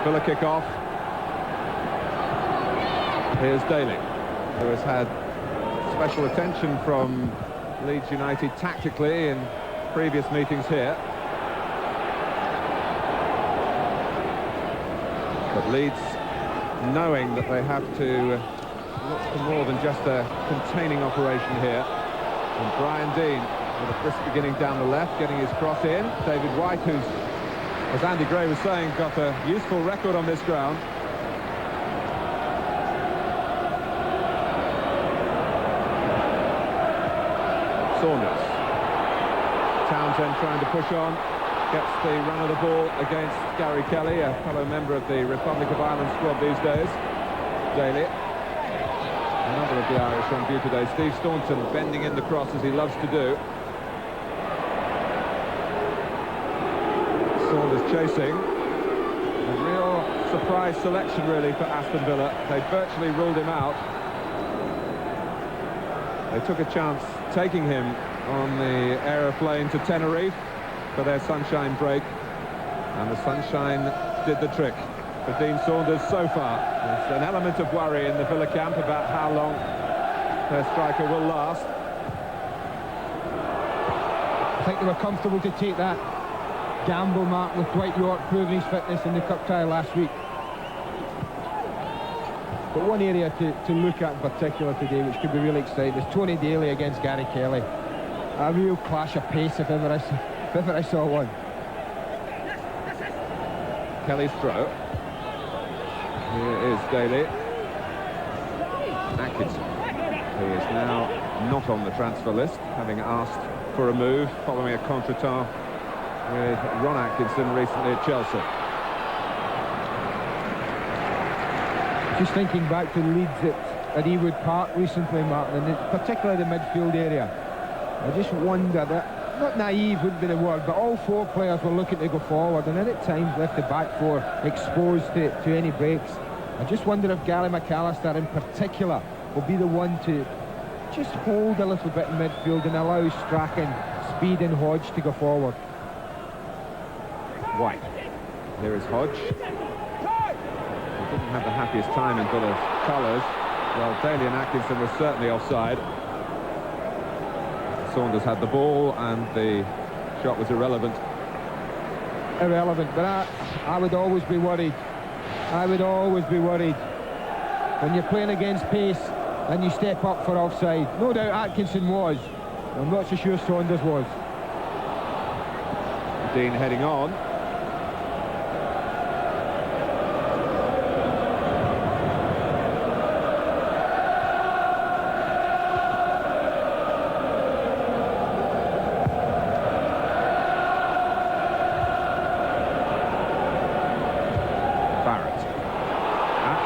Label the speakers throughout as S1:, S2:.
S1: Villa kick off. Here's Daly, who has had special attention from Leeds United tactically in previous meetings here. But Leeds, knowing that they have to look for more than just a containing operation here. And Brian Dean with a brisk beginning down the left, getting his cross in. David White, who's, as Andy Gray was saying, got a useful record on this ground. Saunders. Townsend trying to push on. Gets the run of the ball against Gary Kelly, a fellow member of the Republic of Ireland squad these days. Daly. Another of the Irish on view today. Steve Staunton bending in the cross as he loves to do. Saunders chasing. A real surprise selection really for Aston Villa. They virtually ruled him out. They took a chance taking him on the aeroplane to Tenerife for their sunshine break, and the sunshine did the trick for Dean Saunders so far. There's an element of worry in the Villa camp about how long their striker will last.
S2: I think they were comfortable to take that gamble, Mark, with Dwight York proving his fitness in the cup tie last week. But one area to look at in particular today, which could be really exciting, is Tony Daly against Gary Kelly. A real clash of pace if ever I saw one.
S1: Kelly's throw. Here is Daly. Atkinson, who is now not on the transfer list, having asked for a move following a contretemps with Ron Atkinson recently at Chelsea.
S2: Just thinking back to Leeds at Ewood Park recently, Martin, and particularly the midfield area. I just wonder that, not naive wouldn't be the word, but all four players were looking to go forward and then at times left the back four exposed to any breaks. I just wonder if Gary McAllister in particular will be the one to just hold a little bit in midfield and allow Strachan, Speed and Hodge to go forward.
S1: White. There is Hodge. Didn't have the happiest time in Villa's colours. Well, Daly and Atkinson were certainly offside. Saunders had the ball and the shot was irrelevant.
S2: Irrelevant, but I would always be worried. I would always be worried when you're playing against pace and you step up for offside. No doubt Atkinson was. I'm not so sure Saunders was.
S1: Dean heading on.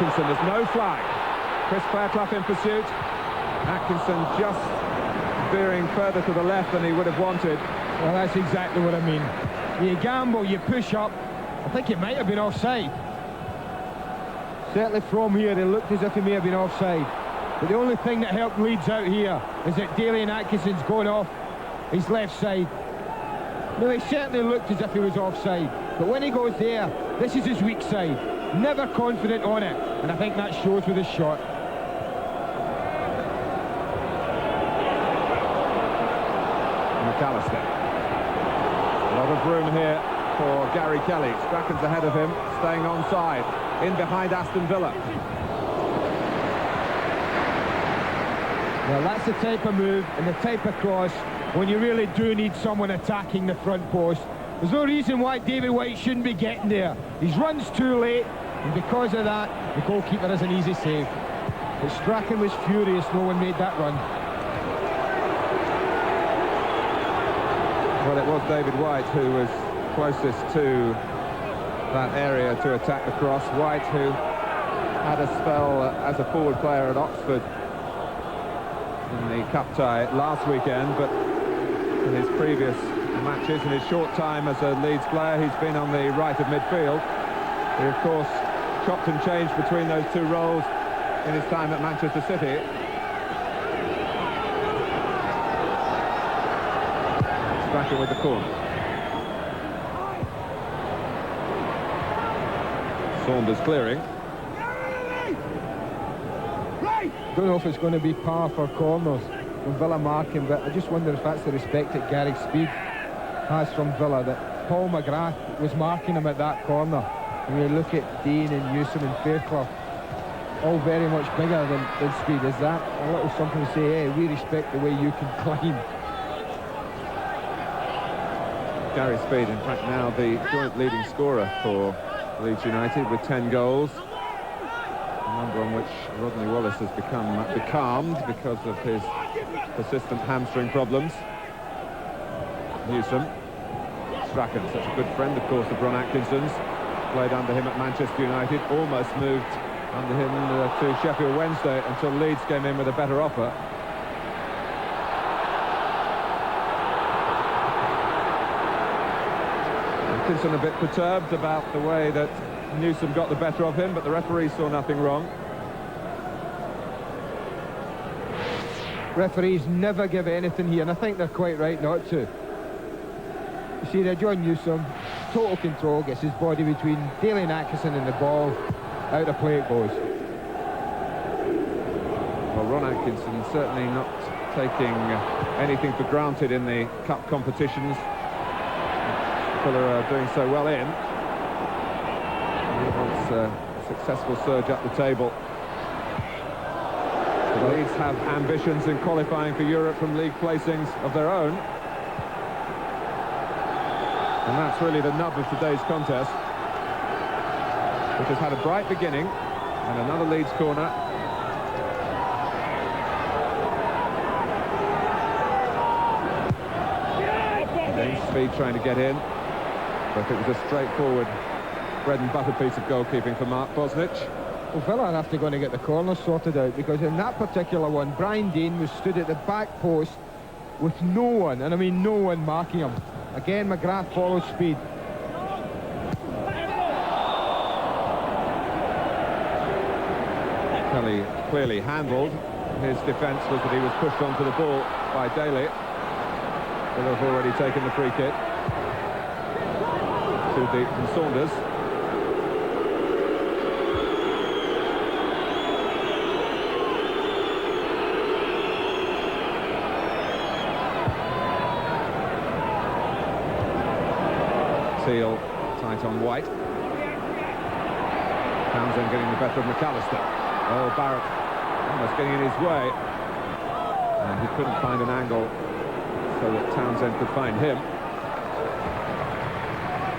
S1: Atkinson, there's no flag. Chris Fairclough in pursuit. Atkinson just veering further to the left than he would have wanted.
S2: Well, that's exactly what I mean. You gamble, you push up. I think it might have been offside. Certainly from here, it looked as if he may have been offside. But the only thing that helped Leeds out here is that Daly and Atkinson's going off his left side. No, he certainly looked as if he was offside. But when he goes there, this is his weak side. Never confident on it, and I think that shows with his shot.
S1: McAllister. A lot of room here for Gary Kelly. Strachan's ahead of him, staying onside. In behind Aston Villa.
S2: Well, that's the type of move and the type of cross when you really do need someone attacking the front post. There's no reason why David White shouldn't be getting there. His run's too late, and because of that, the goalkeeper has an easy save. But Strachan was furious no one made that run.
S1: Well, it was David White who was closest to that area to attack the cross. White, who had a spell as a forward player at Oxford in the cup tie last weekend, but in his previous matches, in his short time as a Leeds player, he's been on the right of midfield. He, of course, chopped and changed between those two roles in his time at Manchester City. Strachan with the corner. Saunders clearing.
S2: Don't know if it's going to be par for corners from Villa marking, but I just wonder if that's the respect that Gary Speed has from Villa, that Paul McGrath was marking him at that corner. And you look at Dean and Newsom and Fairclough, all very much bigger than Speed. Is that a little something to say, hey, we respect the way you can climb?
S1: Gary Speed, in fact, now the joint leading scorer for Leeds United with 10 goals. A number on which Rodney Wallace has become becalmed because of his persistent hamstring problems. Newsom. Strachan, such a good friend, of course, of Ron Atkinson's. Played under him at Manchester United, almost moved under him to Sheffield Wednesday until Leeds came in with a better offer. Atkinson a bit perturbed about the way that Newsom got the better of him, but the referee saw nothing wrong.
S2: Referees never give anything here, and I think they're quite right not to. You see there, John Newsom, total control, gets his body between Daly and Atkinson and the ball, out of play it goes.
S1: Well, Ron Atkinson certainly not taking anything for granted in the cup competitions. Villa are doing so well in. He wants a successful surge up the table. The Leeds have ambitions in qualifying for Europe from league placings of their own. And that's really the nub of today's contest, which has had a bright beginning. And another Leeds corner. Again, Speed trying to get in. But it was a straightforward bread and butter piece of goalkeeping for Mark Bosnich.
S2: Well, Villa are after going to get the corner sorted out, because in that particular one, Brian Deane was stood at the back post with no one, and I mean no one, marking him. Again, McGrath follows Speed.
S1: Kelly clearly handled. His defence was that he was pushed onto the ball by Daly. Villa have already taken the free kick. Too deep from Saunders. Teal tight on White. Townsend getting the better of McAllister. Oh, Barrett almost getting in his way. And he couldn't find an angle so that Townsend could find him.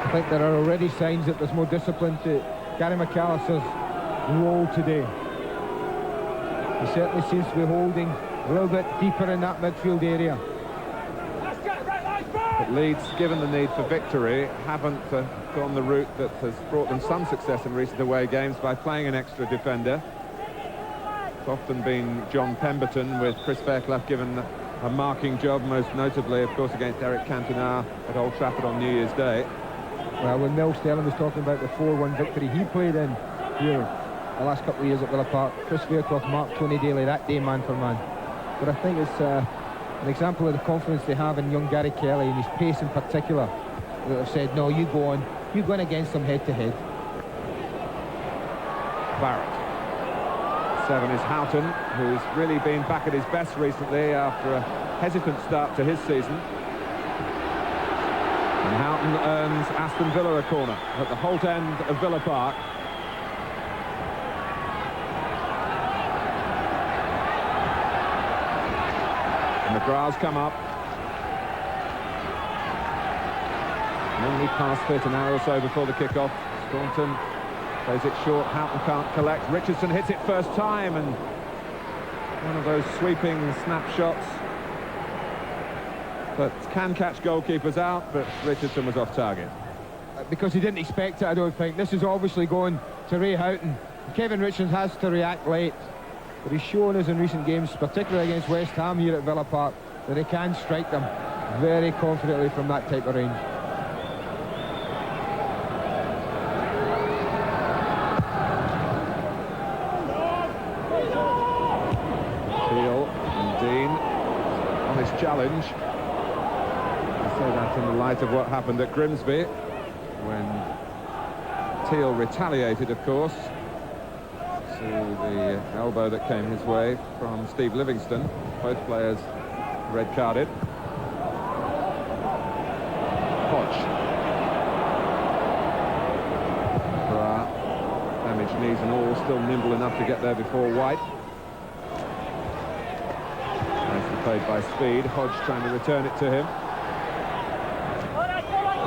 S2: I think there are already signs that there's more discipline to Gary McAllister's role today. He certainly seems to be holding a little bit deeper in that midfield area.
S1: But Leeds, given the need for victory, haven't gone the route that has brought them some success in recent away games by playing an extra defender. It's often been John Pemberton, with Chris Fairclough given a marking job, most notably, of course, against Eric Cantona at Old Trafford on New Year's Day.
S2: Well, when Mel Sterling was talking about the 4-1 victory he played in here the last couple of years at Villa Park, Chris Fairclough marked Tony Daly that day man for man. But I think it's an example of the confidence they have in young Gary Kelly and his pace in particular, that have said, no, you go on, you go in against them head to head.
S1: Barrett. 7 is Houghton, who's really been back at his best recently after a hesitant start to his season. And Houghton earns Aston Villa a corner at the Holt end of Villa Park. And McGrath's come up. And only past fit, an hour or so before the kick-off. Staunton plays it short, Houghton can't collect. Richardson hits it first time, and one of those sweeping snapshots that can catch goalkeepers out, but Richardson was off target.
S2: Because he didn't expect it, I don't think. This is obviously going to Ray Houghton. Kevin Richardson has to react late, but he's shown us in recent games, particularly against West Ham here at Villa Park, that he can strike them very confidently from that type of range.
S1: Teal and Dean on his challenge. I say that in the light of what happened at Grimsby, when Teal retaliated, of course, to the elbow that came his way from Steve Livingston. Both players red-carded. Hodge. Damaged knees and all, still nimble enough to get there before White. Nicely played by Speed. Hodge trying to return it to him.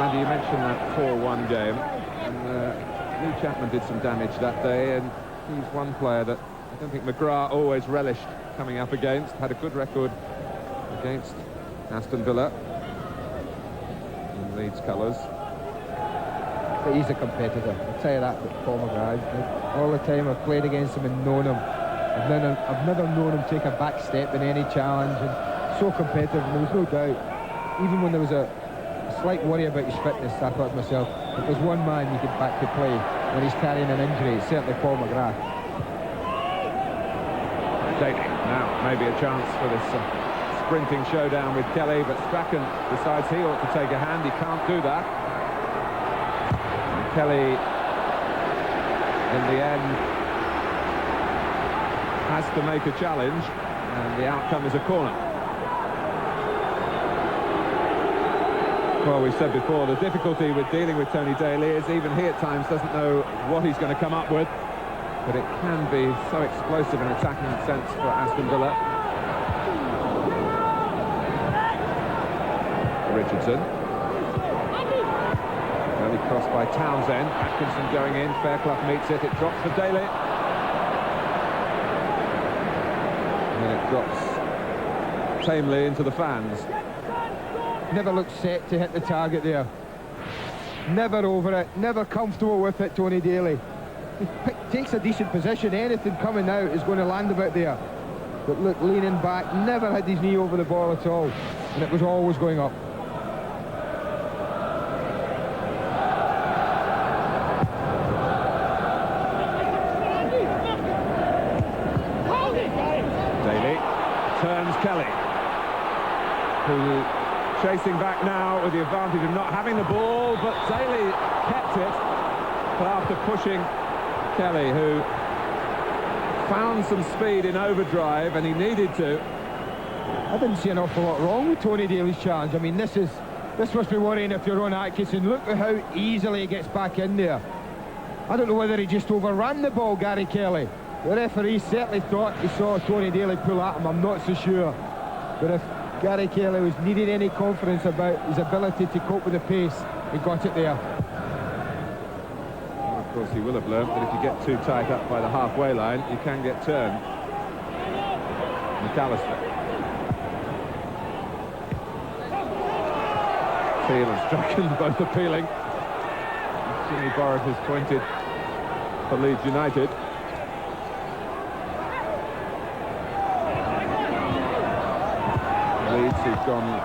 S1: Andy, you mentioned that 4-1 game, and Lou Chapman did some damage that day, and he's one player that I don't think McGrath always relished coming up against. Had a good record against Aston Villa in Leeds colours.
S2: But he's a competitor, I'll tell you that with Paul McGrath. All the time I've played against him and known him, I've never known him take a back step in any challenge, and so competitive, and there was no doubt, even when there was a slight worry about his fitness, I thought to myself, if there's one man you get back to play when he's carrying an injury, it's certainly Paul McGrath.
S1: Daly, now maybe a chance for this sprinting showdown with Kelly, but Strachan decides he ought to take a hand. He can't do that. And Kelly, in the end, has to make a challenge, and the outcome is a corner. Well, we said before, the difficulty with dealing with Tony Daly is even he at times doesn't know what he's going to come up with, but it can be so explosive in attacking sense for Aston Villa. Richardson. Early cross by Townsend. Atkinson going in. Fairclough meets it. It drops for Daly. And it drops tamely into the fans.
S2: Never looked set to hit the target there. Never over it, never comfortable with it, Tony Daly. He takes a decent position, anything coming out is going to land about there. But look, leaning back, never had his knee over the ball at all, and it was always going up.
S1: Daly turns Kelly, who chasing back now with the advantage of not having the ball, but Daly kept it. But after pushing Kelly, who found some speed in overdrive, and he needed to.
S2: I didn't see an awful lot wrong with Tony Daly's challenge. I mean, this must be worrying if you're on Atkinson. Look at how easily he gets back in there. I don't know whether he just overran the ball, Gary Kelly. The referee certainly thought he saw Tony Daly pull at him. I'm not so sure. But if Gary Kelly was needing any confidence about his ability to cope with the pace, he got it there.
S1: Well, of course, he will have learnt that if you get too tight up by the halfway line, you can get turned. McAllister. Teal and Strachan both appealing. Jimmy Borrett has pointed for Leeds United. Leeds, who've gone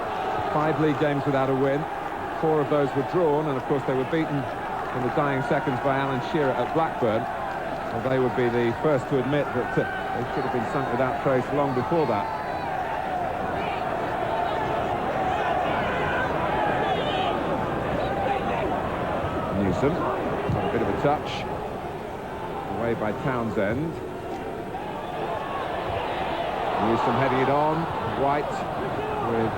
S1: 5 league games without a win. 4 of those were drawn, and of course they were beaten in the dying seconds by Alan Shearer at Blackburn. Well, they would be the first to admit that they should have been sunk without trace long before that. Newsom, a bit of a touch. Away by Townsend. Newsom heading it on. White with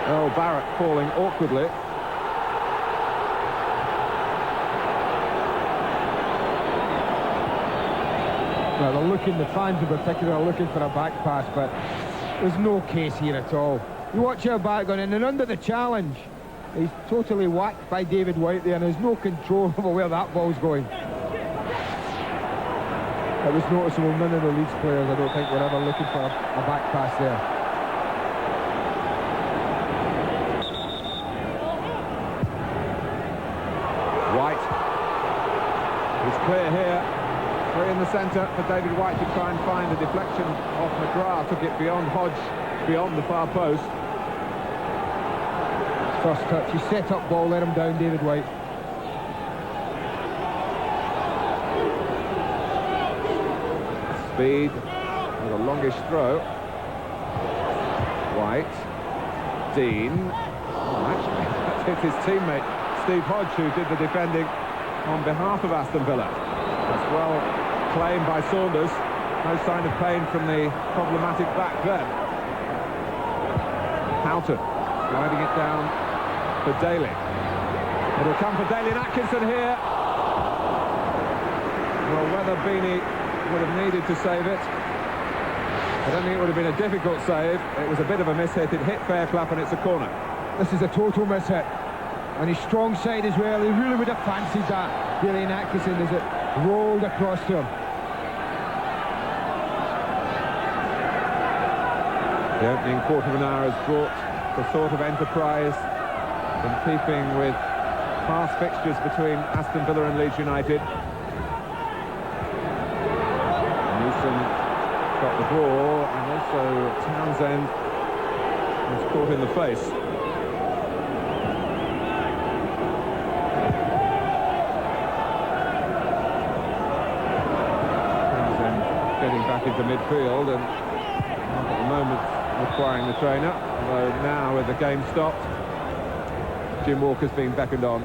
S1: Earl Barrett falling awkwardly.
S2: Well, they're looking, the fans in particular are looking for a back pass, but there's no case here at all. You watch our back going in, and under the challenge, he's totally whacked by David White there, and there's no control over where that ball's going. It was noticeable, none of the Leeds players, I don't think, were ever looking for a back pass there.
S1: White is clear here. 3 in the centre for David White to try and find a deflection off McGrath. Took it beyond Hodge, beyond the far post.
S2: First touch, he set up ball, let him down, David White.
S1: Speed with a longish throw. White. Dean. Oh, actually, that hit his teammate Steve Hodge, who did the defending on behalf of Aston Villa. That's well claimed by Saunders. No sign of pain from the problematic back there. Houghton sliding it down for Daly. It'll come for Daly and Atkinson here. Well, whether Beanie would have needed to save it, I don't think it would have been a difficult save. It was a bit of a miss-hit. It hit Fairclough and it's a corner.
S2: This is a total miss-hit. On his strong side as well. He really would have fancied that, Daly and Atkinson, as it rolled across to him.
S1: The opening quarter of an hour has brought the sort of enterprise in keeping with past fixtures between Aston Villa and Leeds United. Newsom got the ball, and also Townsend was caught in the face. Townsend getting back into midfield, and at the moment requiring the trainer, although now with the game stopped, Jim Walker's being beckoned on.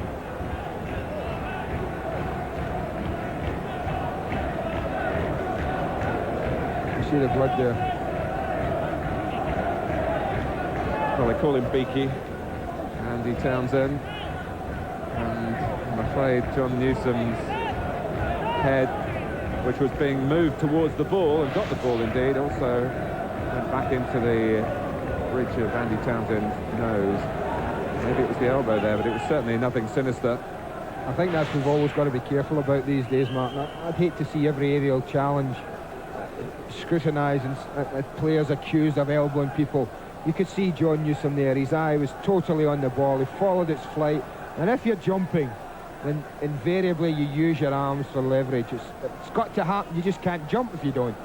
S2: You see the blood there.
S1: Well, they call him Beaky, Andy Townsend, and I'm afraid John Newsom's head, which was being moved towards the ball, and got the ball indeed, also went back into the bridge of Andy Townsend's nose. Maybe it was the elbow there, but it was certainly nothing sinister.
S2: I think that's what we've always got to be careful about these days, Martin. I'd hate to see every aerial challenge scrutinised and players accused of elbowing people. You could see John Newsom there. His eye was totally on the ball. He followed its flight. And if you're jumping, then invariably you use your arms for leverage. It's got to happen. You just can't jump if you don't.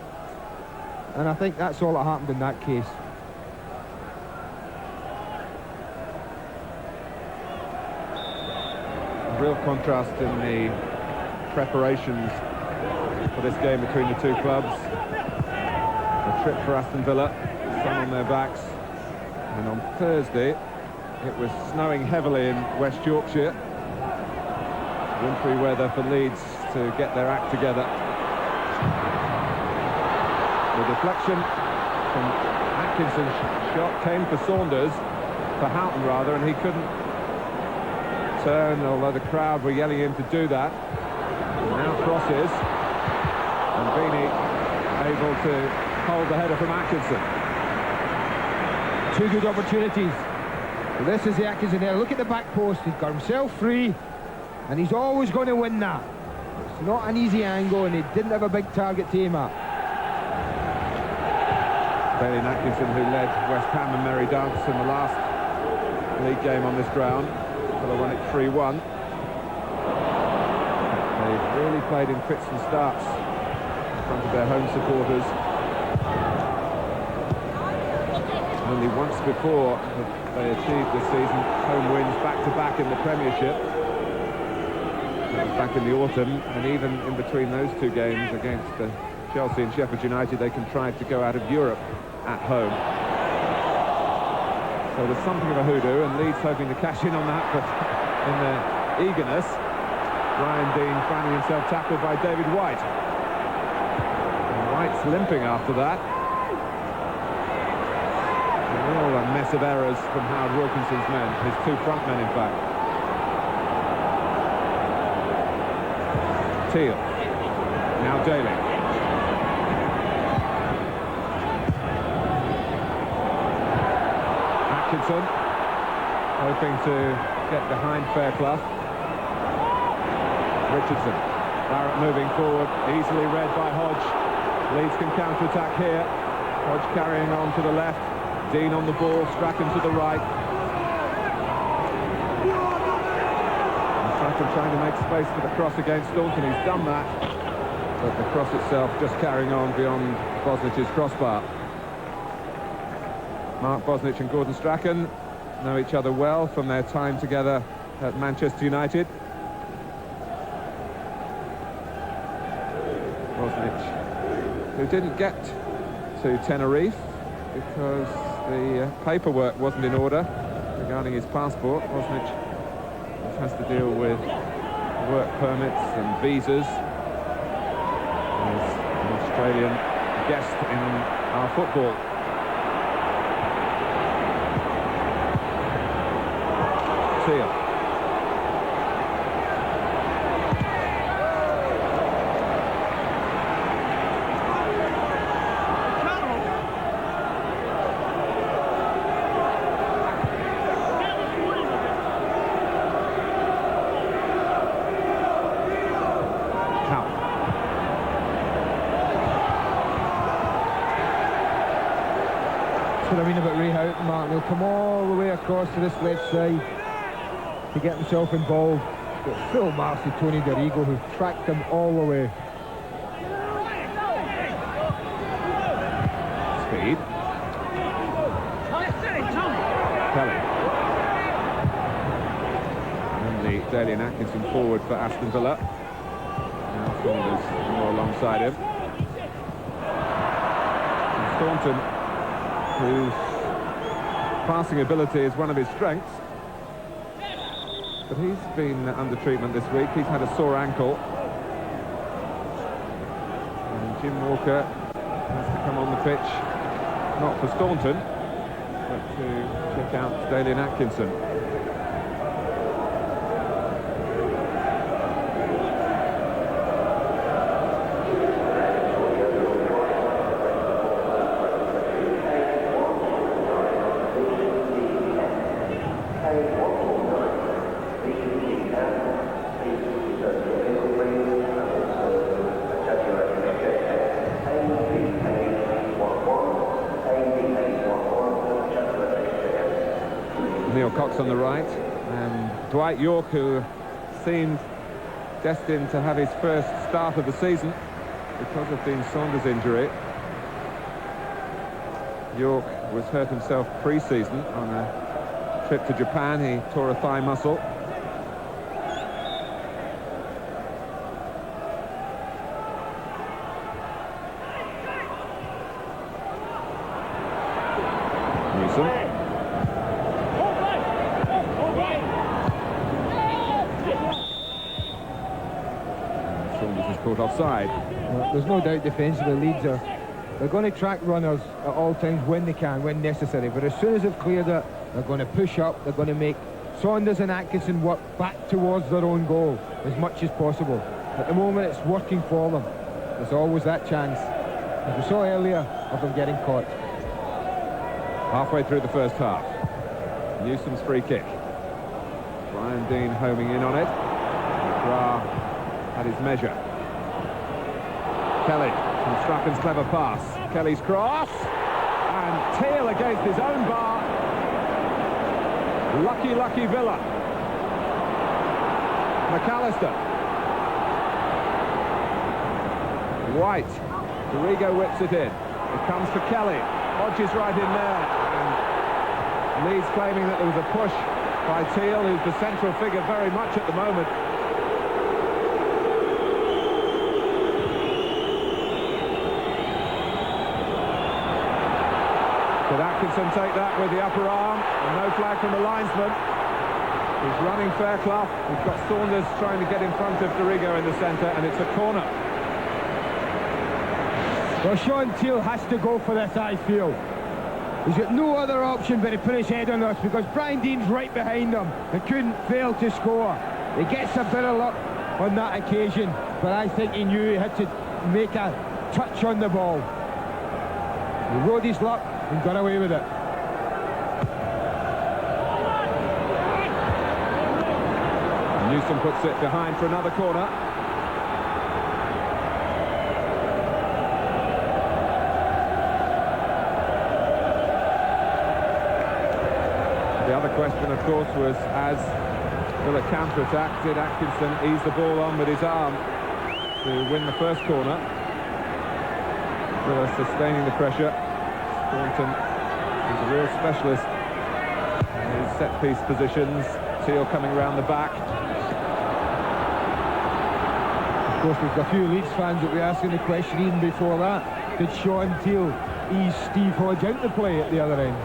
S2: And I think that's all that happened in that case.
S1: Real contrast in the preparations for this game between the two clubs. A trip for Aston Villa, sun on their backs, and on Thursday it was snowing heavily in West Yorkshire. Wintry weather for Leeds to get their act together. The deflection from Atkinson's shot came for Saunders, for Houghton rather, and he couldn't turn, although the crowd were yelling him to do that. Now crosses, and Beanie able to hold the header from Atkinson.
S2: Two good opportunities. So this is the Atkinson there. Look at the back post. He's got himself free, and he's always going to win that. It's not an easy angle, and he didn't have a big target to aim at.
S1: Bailey Atkinson, who led West Ham and Merry Dance in the last league game on this ground. They won it 3-1. They've really played in fits and starts in front of their home supporters. Only once before have they achieved this season home wins back-to-back in the Premiership. That was back in the autumn, and even in between those two games against Chelsea and Sheffield United, they contrived to go out of Europe at home. So there's something of a hoodoo, and Leeds hoping to cash in on that, but in their eagerness, Ryan Dean finding himself tackled by David White. And White's limping after that. A mess of errors from Howard Wilkinson's men, his two front men in fact. Teal, now Daly. Atkinson, hoping to get behind Fairclough. Richardson, Barrett moving forward, easily read by Hodge. Leeds can counter-attack here. Hodge carrying on to the left. Dean on the ball, Strachan to the right. And Strachan trying to make space for the cross against Staunton. He's done that, but the cross itself just carrying on beyond Bosnich's crossbar. Mark Bosnich and Gordon Strachan know each other well from their time together at Manchester United. Bosnich, who didn't get to Tenerife because the paperwork wasn't in order regarding his passport. Bosnich has to deal with work permits and visas. He's an Australian guest in our football. Teal.
S2: What I mean about Ray Houghton, Martin. He'll come all the way across to this left side to get himself involved. But full marks to Tony Dorigo, who tracked him all the way.
S1: Speed. Kelly. And the Daly and Atkinson forward for Aston Villa. Now Saunders more alongside him. And Staunton, whose passing ability is one of his strengths, but he's been under treatment this week. He's had a sore ankle, and Jim Walker has to come on the pitch, not for Staunton, but to check out Daly and Atkinson. Cox on the right, and Dwight York, who seemed destined to have his first start of the season because of Dean Saunders' injury. York was hurt himself pre-season on a trip to Japan. He tore a thigh muscle. Newsom. Caught offside.
S2: Well, there's no doubt defensively Leeds they're going to track runners at all times when they can, when necessary, but as soon as they've cleared it, they're going to push up, they're going to make Saunders and Atkinson work back towards their own goal as much as possible. At the moment it's working for them. There's always that chance, as we saw earlier, of them getting caught.
S1: Halfway through the first half, Newsom's free kick. Brian Dean homing in on it. McGrath had his measure. Kelly from Strachan's clever pass. Kelly's cross, and Teal against his own bar. Lucky Villa. McAllister. White. Dorigo whips it in. It comes for Kelly. Hodges right in there. And Leeds claiming that there was a push by Teal, who's the central figure very much at the moment. Did Atkinson take that with the upper arm? And no flag from the linesman. He's running Fairclough. We've got Saunders trying to get in front of Dorigo in the centre, and it's a corner.
S2: Well, Sean Teal has to go for this, I feel. He's got no other option but to put his head on this, because Brian Dean's right behind him and couldn't fail to score. He gets a bit of luck on that occasion, but I think he knew he had to make a touch on the ball. He rode his luck and got away with it.
S1: Newsom puts it behind for another corner. The other question, of course, was as Villa counter-attack, did Atkinson ease the ball on with his arm to win the first corner? Villa sustaining the pressure. Staunton is a real specialist in his set-piece positions. Teal coming round the back.
S2: Of course, there's a few Leeds fans that were asking the question even before that. Did Sean Teal ease Steve Hodge out to play at the other end?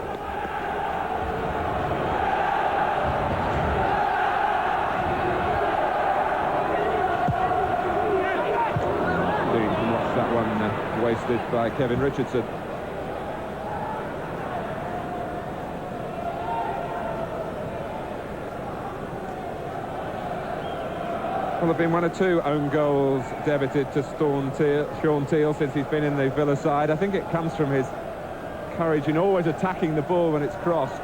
S1: wasted by Kevin Richardson. Well, there have been 1 or 2 own goals debited to Sean Teal since he's been in the Villa side. I think it comes from his courage in always attacking the ball when it's crossed.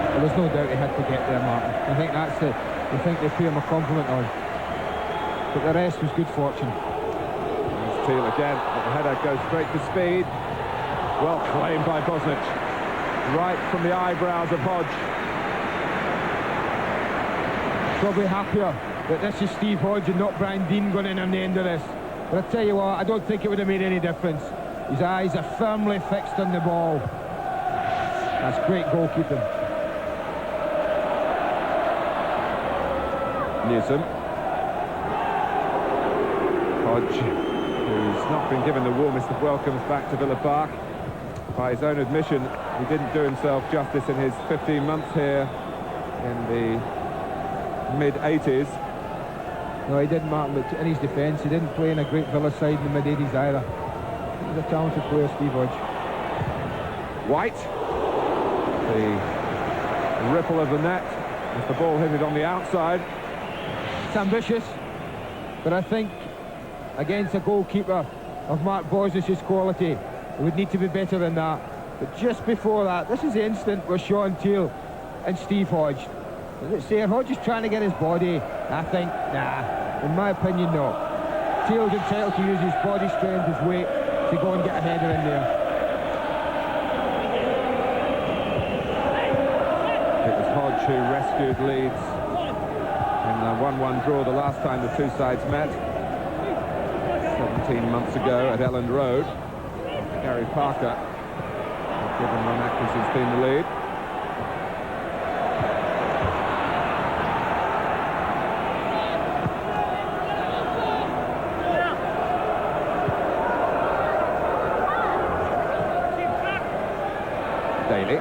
S2: Well, there's no doubt he had to get there, Martin. I think that's the thing they pay him a compliment on. But the rest was good fortune.
S1: There's Teal again, but the header goes straight to speed. Well claimed by Bosnich. Right from the eyebrows of Hodge.
S2: Probably happier that this is Steve Hodge and not Brian Deane going in on the end of this. But I tell you what, I don't think it would have made any difference. His eyes are firmly fixed on the ball. That's great goalkeeping.
S1: Newsom. Hodge, who's not been given the warmest of welcomes back to Villa Park. By his own admission, he didn't do himself justice in his 15 months here in the mid-80s.
S2: No, he didn't, Martin, but in his defence, he didn't play in a great Villa side in the mid-80s either. He's a talented player, Steve Hodge.
S1: White. The ripple of the net as the ball hit it on the outside.
S2: It's ambitious, but I think against a goalkeeper of Mark Bosnich's quality, it would need to be better than that. But just before that, this is the instant where Sean Teal and Steve Hodge. Let's say Hodge is trying to get his body. I think, nah, in my opinion, no. Teal's entitled to use his body strength, his weight, to go and get a header in there.
S1: It was Hodge who rescued Leeds in a 1-1 draw the last time the two sides met, 17 months ago at Elland Road. Gary Parker, given Ron Atkinson's team the lead. Daly.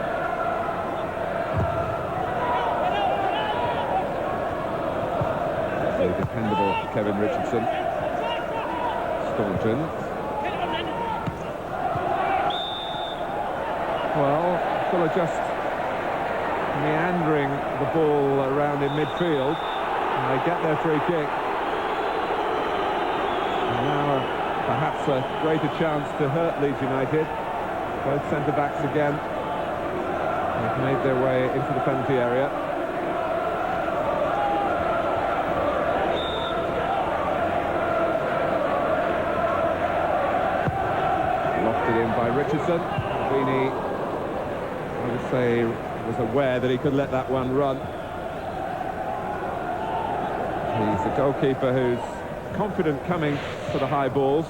S1: The dependable Kevin Richardson. Staunton. Well, Fuller just meandering the ball around in midfield, and they get their free kick. And now perhaps a greater chance to hurt Leeds United. Both centre-backs again. They've made their way into the penalty area. Lofted in by Richardson. Vini, I would say, was aware that he could let that one run. He's a goalkeeper who's confident coming for the high balls.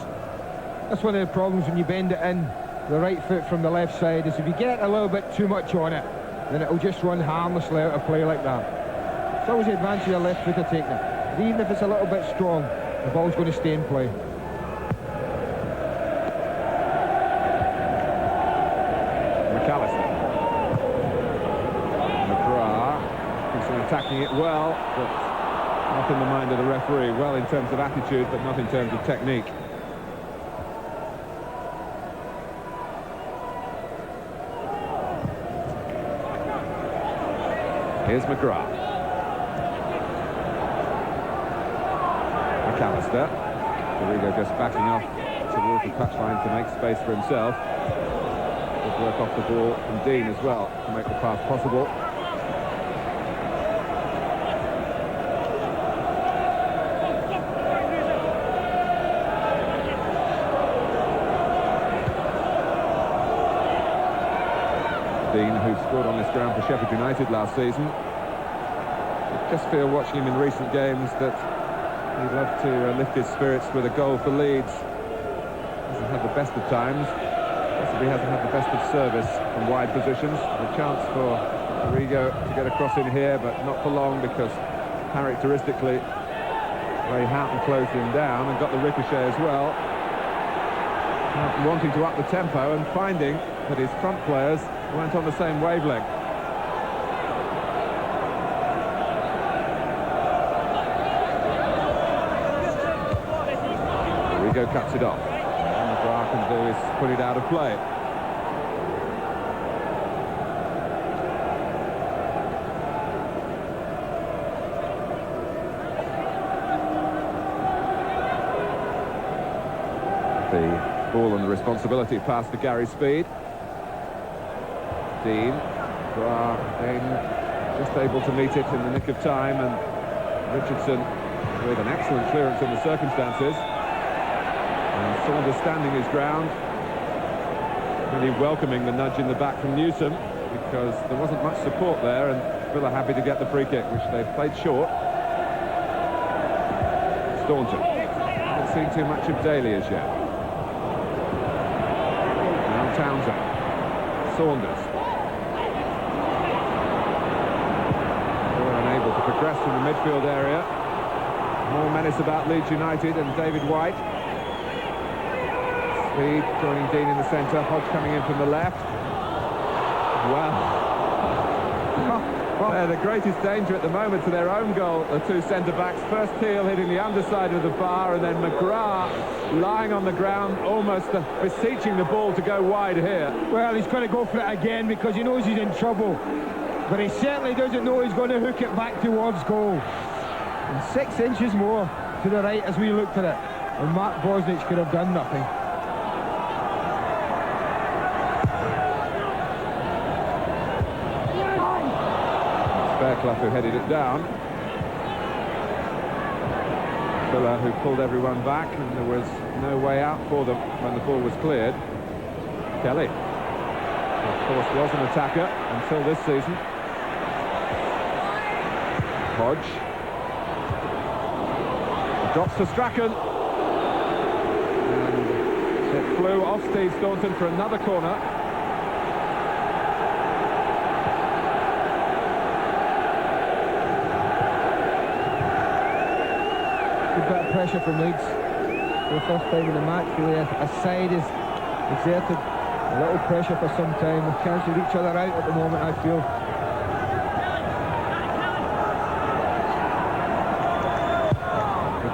S2: That's one of the problems when you bend it in. The right foot from the left side is if you get a little bit too much on it, then it'll just run harmlessly out of play like that. It's always the advantage of the left footer taking it. But even if it's a little bit strong, the ball's going to stay in play.
S1: Attacking it well, but not in the mind of the referee. Well in terms of attitude, but not in terms of technique. Here's McGrath. McAllister. Rodrigo just backing off towards the touchline to make space for himself. Good work off the ball from Deane as well to make the pass possible. Deane, who scored on this ground for Sheffield United last season. I just feel watching him in recent games that he'd love to lift his spirits with a goal for Leeds. Hasn't had the best of times. Possibly hasn't had the best of service from wide positions. A chance for Rodrigo to get across in here, but not for long because characteristically Ray Houghton closed him down and got the ricochet as well. Houghton wanting to up the tempo and finding that his front players weren't on the same wavelength. Diego cuts it off. All McGrath can do is put it out of play. The ball and the responsibility passed to Gary Speed. Dean just able to meet it in the nick of time, and Richardson with an excellent clearance in the circumstances. And Saunders standing his ground, really welcoming the nudge in the back from Newsom, because there wasn't much support there, and Villa happy to get the free kick, which they've played short. Staunton. Haven't seen too much of Daly as yet. Now Townsend. Saunders. Unable to progress from the midfield area. More menace about Leeds United and David White. Speed joining Dean in the centre. Hodge coming in from the left. Wow. They're the greatest danger at the moment to their own goal, the two centre-backs. First Thiel hitting the underside of the bar, and then McGrath lying on the ground, almost beseeching the ball to go wide here.
S2: Well, he's going to go for it again because he knows he's in trouble. But he certainly doesn't know he's going to hook it back towards goal. And 6 inches more to the right as we looked at it. And Mark Bosnich could have done nothing.
S1: Fairclough who headed it down. Villa who pulled everyone back, and there was no way out for them when the ball was cleared. Kelly, of course, was an attacker until this season. Hodge drops to Strachan, and it flew off Steve Staunton for another corner.
S2: Good bit of pressure from Leeds for the first time in the match. Really, a side is exerted a little pressure for some time. We've cancelled each other out at the moment, I feel.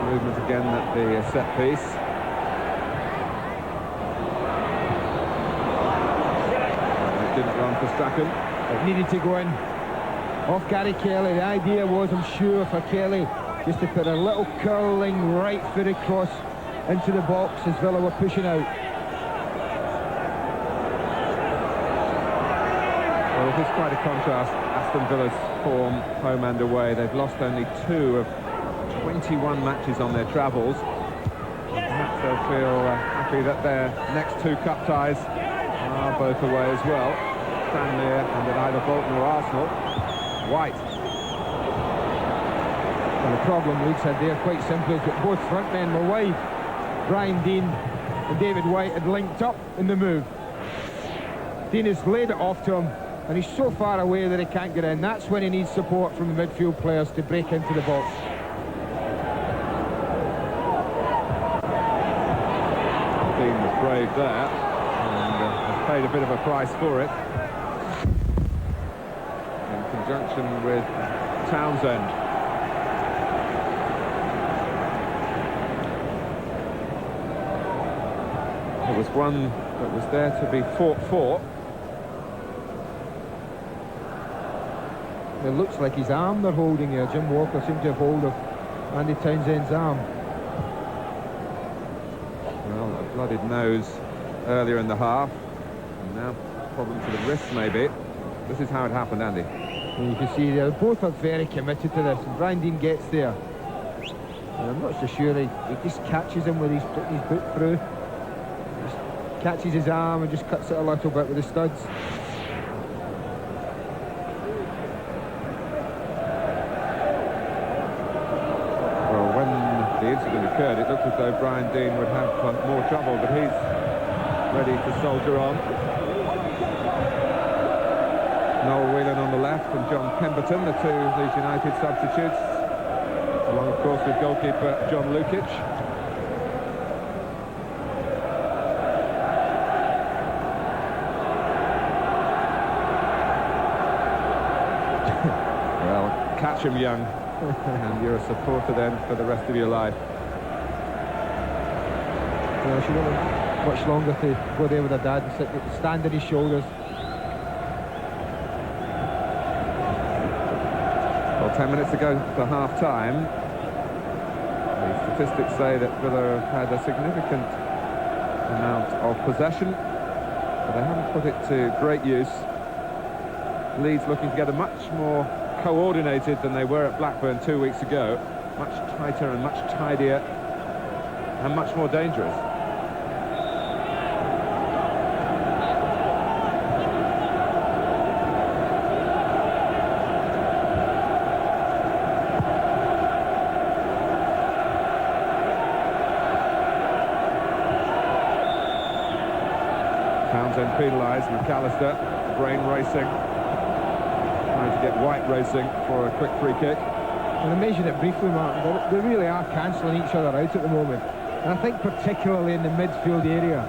S1: Movement again at the set piece. It didn't run for Strachan.
S2: It needed to go in off Gary Kelly. The idea was, I'm sure, for Kelly just to put a little curling right foot across into the box as Villa were pushing out.
S1: Well, it is quite a contrast. Aston Villa's form, home and away. They've lost only 2 of 21 matches on their travels. Perhaps they'll feel happy that their next 2 cup ties are both away as well. Tranmere and at either Bolton or Arsenal. White.
S2: Well, the problem Leeds had there, quite simply, is that both front men were wide. Brian Dean and David White had linked up in the move. Dean has laid it off to him, and he's so far away that he can't get in. That's when he needs support from the midfield players to break into the box.
S1: Brave there, and has paid a bit of a price for it in conjunction with Townsend. There was one that was there to be fought for.
S2: It looks like his arm they're holding here. Jim Walker seemed to have hold of Andy Townsend's arm.
S1: Well, a blooded nose earlier in the half, and now problem to the wrist maybe. This is how it happened, Andy.
S2: And you can see they both are very committed to this, and Brian Dean gets there. And I'm not so sure he just catches him with his boot through. Just catches his arm and just cuts it a little bit with the studs.
S1: Well, when the incident occurred, it looked as though Brian Dean would have more trouble, but he's ready to soldier on. Noel Whelan on the left and John Pemberton, the 2 Leeds United substitutes, along of course with goalkeeper John Lukic. Well, catch him young and you're a supporter then for the rest of your life.
S2: You know, she wouldn't have much longer to go there with her dad and stand on his shoulders.
S1: Well, 10 minutes ago for half-time, the statistics say that Villa have had a significant amount of possession, but they haven't put it to great use. Leeds looking to get much more coordinated than they were at Blackburn 2 weeks ago. Much tighter and much tidier and much more dangerous. Townsend penalised, McAllister, brain racing, trying to get White racing for a quick free kick.
S2: And I measured it briefly, Martin. They really are cancelling each other out at the moment. And I think particularly in the midfield area.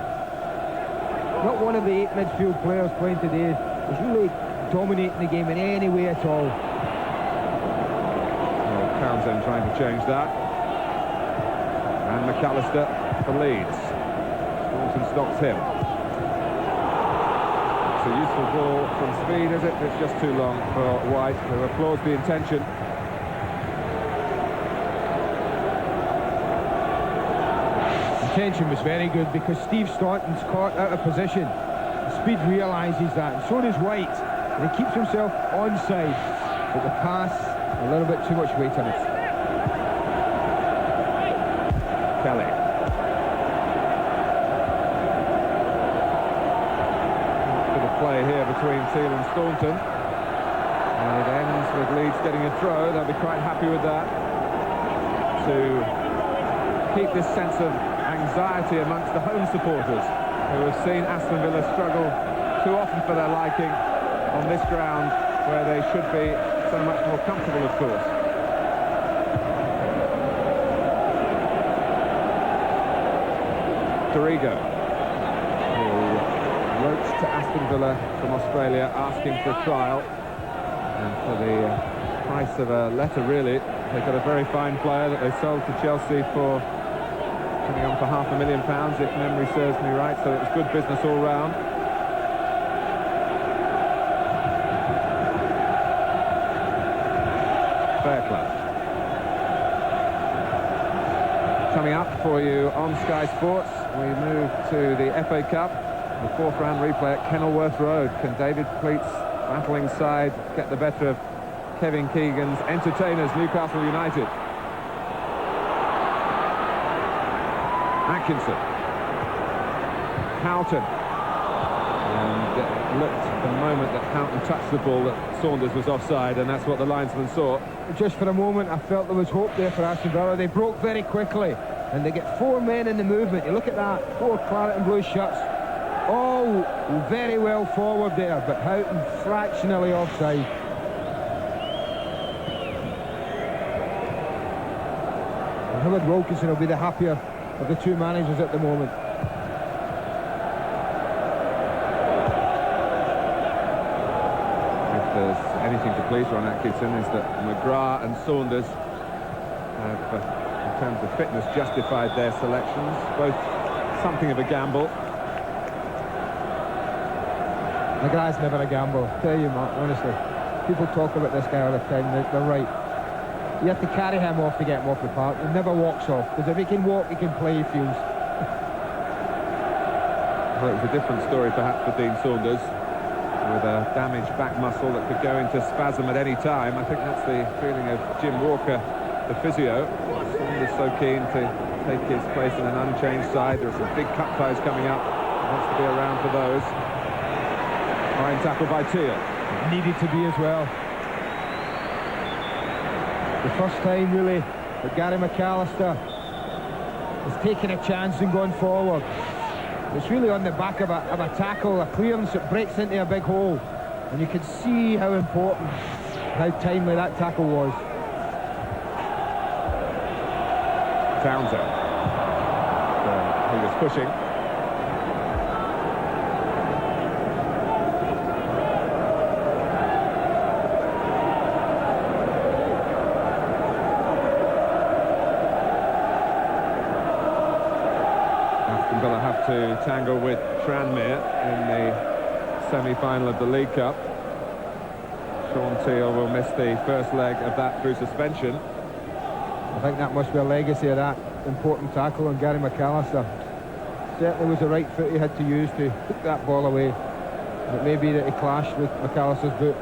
S2: Not one of the 8 midfield players playing today is really dominating the game in any way at all.
S1: Well, Townsend trying to change that. And McAllister for Leeds. Staunton stops him. It's a useful ball from speed, is it? It's just too long for White, who applauds the intention.
S2: Intention was very good because Steve Staunton's caught out of position. Speed realises that, and so does White. And he keeps himself onside, but the pass, a little bit too much weight on it.
S1: Kelly. Bit of play here between Seal and Staunton. And it ends with Leeds getting a throw. They'll be quite happy with that. To keep this sense of anxiety amongst the home supporters, who have seen Aston Villa struggle too often for their liking on this ground, where they should be so much more comfortable, of course. Dorigo, who wrote to Aston Villa from Australia asking for a trial, and for the price of a letter, really, they got a very fine player that they sold to Chelsea for coming on for £500,000, if memory serves me right, so it was good business all round. Fair play. Coming up for you on Sky Sports, we move to the FA Cup, the 4th round replay at Kenilworth Road. Can David Pleat's battling side get the better of Kevin Keegan's entertainers, Newcastle United? Atkinson, Houghton, and it looked the moment that Houghton touched the ball that Saunders was offside, and that's what the linesman saw.
S2: Just for a moment I felt there was hope there for Aston Villa. They broke very quickly and they get 4 men in the movement. You look at that, 4 claret and blue shirts, all very well forward there, but Houghton fractionally offside. And Howard Wilkinson will be the happier of the 2 managers at the moment.
S1: If there's anything to please Ron Atkinson, is that McGrath and Saunders have, in terms of fitness, justified their selections. Both something of a gamble.
S2: McGrath's never a gamble, I tell you, Mark, honestly. People talk about this guy all the time, they're right. You have to carry him off to get him off the park. He never walks off, because if he can walk, he can play, he feels.
S1: Well, it was a different story perhaps for Dean Saunders, with a damaged back muscle that could go into spasm at any time. I think that's the feeling of Jim Walker, the physio. Saunders so keen to take his place in an unchanged side. There are some big cup ties coming up. He wants to be around for those. Fine tackle by Teal.
S2: Needed to be as well. The first time, really, that Gary McAllister has taken a chance and gone forward. It's really on the back of a tackle, a clearance that breaks into a big hole. And you can see how important, how timely that tackle was.
S1: Townsend, who was pushing. to tangle with Tranmere in the semi-final of the League Cup. Sean Teal will miss the first leg of that through suspension.
S2: I think that must be a legacy of that important tackle on Gary McAllister. Certainly was the right foot he had to use to hook that ball away. It may be that he clashed with McAllister's boot.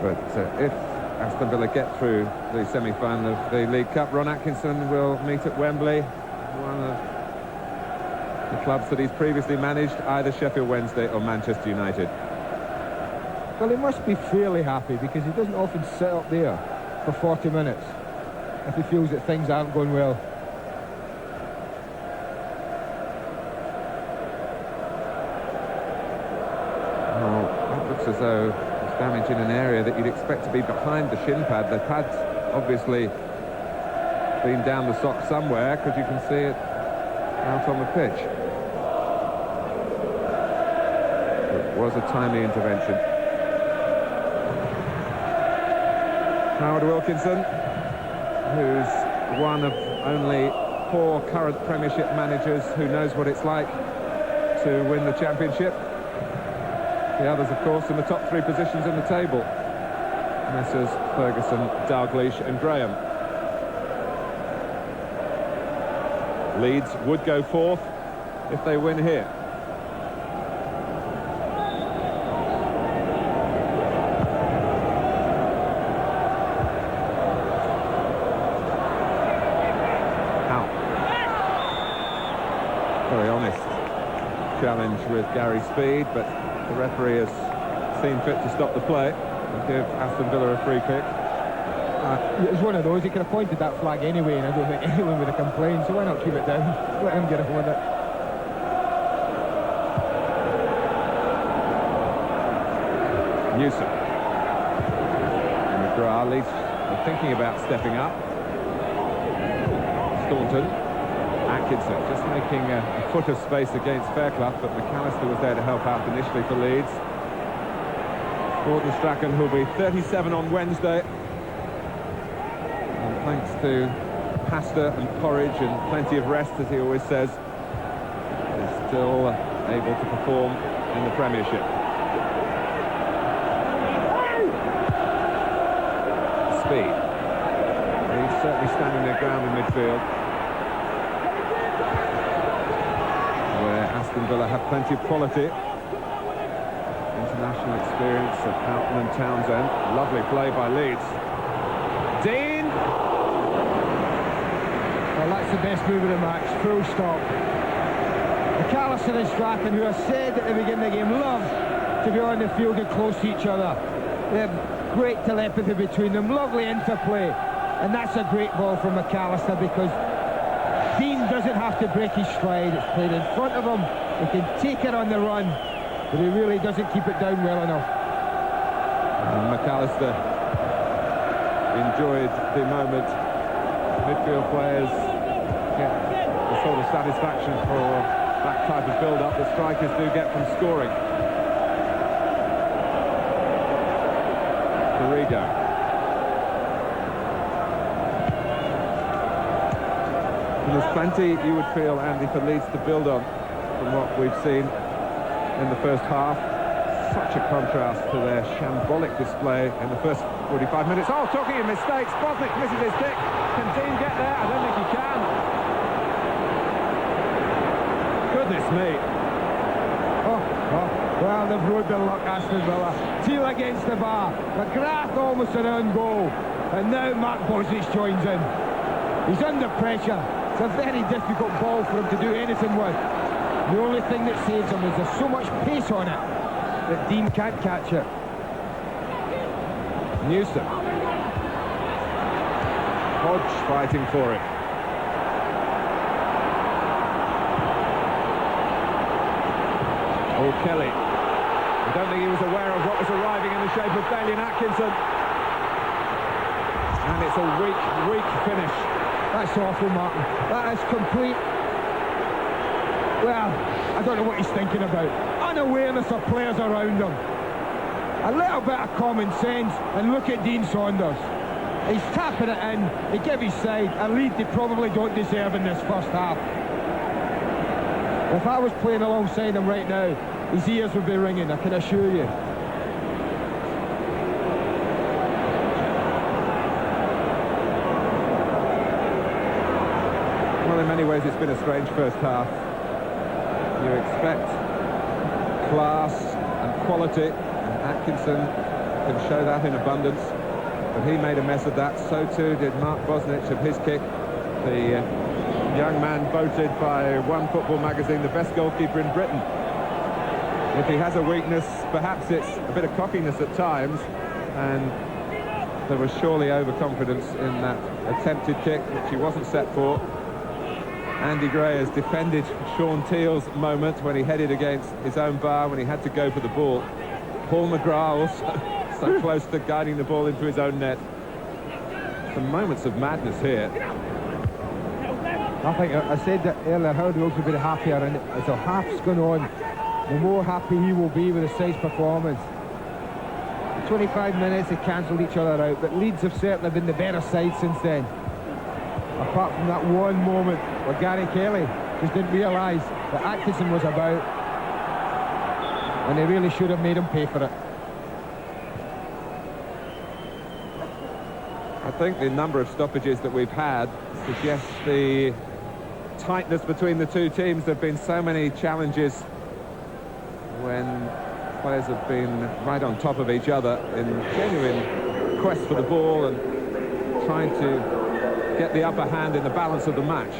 S1: But if Aston Villa get through the semi-final of the League Cup, Ron Atkinson will meet at Wembley, one of the clubs that he's previously managed, either Sheffield Wednesday or Manchester United.
S2: Well, he must be fairly happy because he doesn't often sit up there for 40 minutes if he feels that things aren't going well.
S1: Well, it looks as though there's damage in an area that you'd expect to be behind the shin pad. The pad's obviously been down the sock somewhere because you can see it out on the pitch. It was a timely intervention. Howard Wilkinson, who's one of only 4 current Premiership managers who knows what it's like to win the Championship. The others, of course, in the top 3 positions in the table. Messrs Ferguson, Dalglish and Graham. Leeds would go 4th if they win here. Very honest challenge with Gary Speed, but the referee has seen fit to stop the play and give Aston Villa a free kick.
S2: It was one of those, he could have pointed that flag anyway, and I don't think anyone would have complained, so why not keep it down? Let him get on with it.
S1: Newsom. And McGrath, Leeds are thinking about stepping up. Staunton. Atkinson just making a foot of space against Fairclough, but McAllister was there to help out initially for Leeds. Gordon Strachan, who'll be 37 on Wednesday. And thanks to pasta and porridge and plenty of rest, as he always says, is still able to perform in the Premiership. Speed. He's certainly standing their ground in midfield, where Aston Villa have plenty of quality. International experience of Houghton and Townsend. Lovely play by Leeds. Dean!
S2: Well, that's the best move of the match, full stop. McAllister and Strachan, who I said at the beginning of the game, love to be on the field and close to each other. They have great telepathy between them, lovely interplay. And that's a great ball from McAllister because Dean doesn't have to break his stride. It's played in front of him. He can take it on the run, but he really doesn't keep it down well enough.
S1: And McAllister enjoyed the moment. Midfield players get the sort of satisfaction for that type of build-up that strikers do get from scoring. Garrigo. And there's plenty, you would feel, Andy, for Leeds to build on from what we've seen in the first half. Such a contrast to their shambolic display in the first 45 minutes. Oh, talking of mistakes, Bosnic misses his kick. Can Dean get there? I don't think he can. Goodness me.
S2: Well, they've rode the luck, Aston Villa. Teal against the bar. McGrath almost an own goal. And now Mark Bosnich joins in. He's under pressure. It's a very difficult ball for him to do anything with. The only thing that saves him is there's so much pace on it that Dean can't catch it.
S1: Newsom. Hodge fighting for it. Oh, Kelly. I don't think he was aware of what was arriving in the shape of Dalian Atkinson. And it's a weak finish.
S2: That's awful, Martin. That is complete... Well, I don't know what he's thinking about. Unawareness of players around him. A little bit of common sense, and look at Dean Saunders. He's tapping it in, he gave his side, a lead they probably don't deserve in this first half. If I was playing alongside him right now, his ears would be ringing, I can assure you.
S1: Well, in many ways it's been a strange first half. You expect class and quality, and Atkinson can show that in abundance, but he made a mess of that. So too did Mark Bosnich of his kick. The young man voted by One Football magazine the best goalkeeper in Britain. If he has a weakness, perhaps it's a bit of cockiness at times, and there was surely overconfidence in that attempted kick, which he wasn't set for. Andy Gray has defended Sean Teal's moment when he headed against his own bar, when he had to go for the ball. Paul McGrath also so close to guiding the ball into his own net. Some moments of madness here.
S2: I think I said that earlier, Howard will be happier, and as the half's gone on, the more happy he will be with the side's performance. 25 minutes, they cancelled each other out, but Leeds have certainly been the better side since then. Apart from that one moment where Gary Kelly just didn't realise that Atkinson was about, and they really should have made him pay for it.
S1: I think the number of stoppages that we've had suggests the tightness between the two teams. There have been so many challenges when players have been right on top of each other in genuine quest for the ball and trying to get the upper hand in the balance of the match.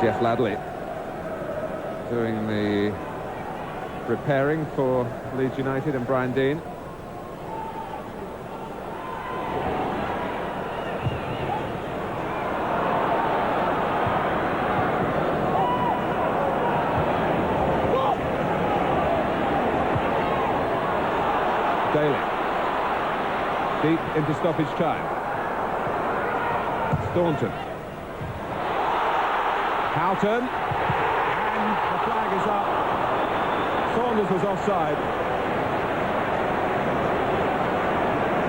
S1: Jeff Ladley doing the preparing for Leeds United, and Brian Dean. Daly. Deep into stoppage time. Staunton. Houghton. And the flag is up. Saunders was offside.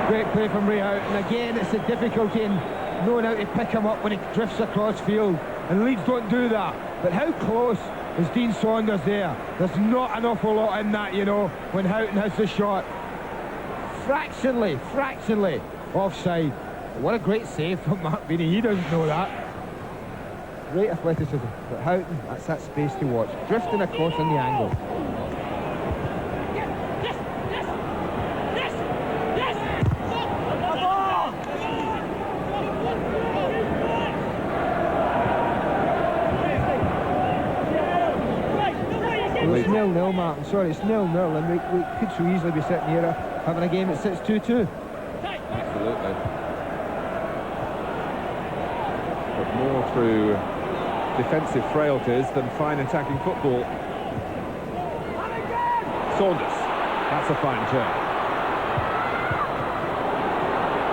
S2: Great play from Ray Houghton. Again, it's the difficulty in knowing how to pick him up when he drifts across field. And Leeds don't do that. But how close is Dean Saunders there? There's not an awful lot in that, you know, when Houghton has the shot. Fractionally offside. What a great save from Mark Beanie. He doesn't know that. Great athleticism. But Houghton, that's that space to watch. Drifting across on the angle. Well, it's 0-0, Martin. Sorry, it's 0-0, and we could so easily be sitting here having a game that sits 2-2.
S1: Absolutely. But more through defensive frailties than fine attacking football. Saunders. That's a fine turn.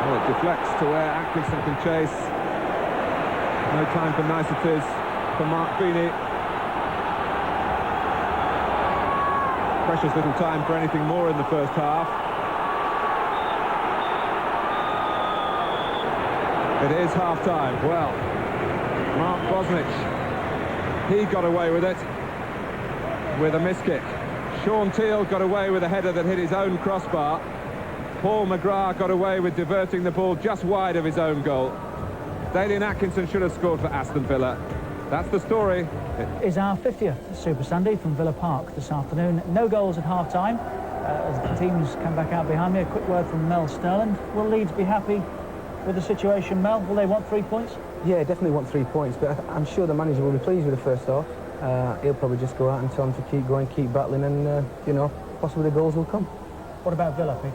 S1: Well, it deflects to where Atkinson can chase. No time for niceties for Mark Beanie. Precious little time for anything more in the first half. It is half-time. Well, Mark Bosnich, he got away with it with a miss-kick. Sean Teal got away with a header that hit his own crossbar. Paul McGrath got away with diverting the ball just wide of his own goal. Dalian Atkinson should have scored for Aston Villa. That's the story.
S3: Is our 50th Super Sunday from Villa Park this afternoon. No goals at half-time. As the teams come back out behind me, a quick word from Mel Sterland. Will Leeds be happy with the situation, Mel? Will they want 3 points?
S4: Yeah, definitely want 3 points, but I'm sure the manager will be pleased with the first half. He'll probably just go out and tell them to keep going, keep battling, and, you know, possibly the goals will come.
S3: What about Villa, Peter?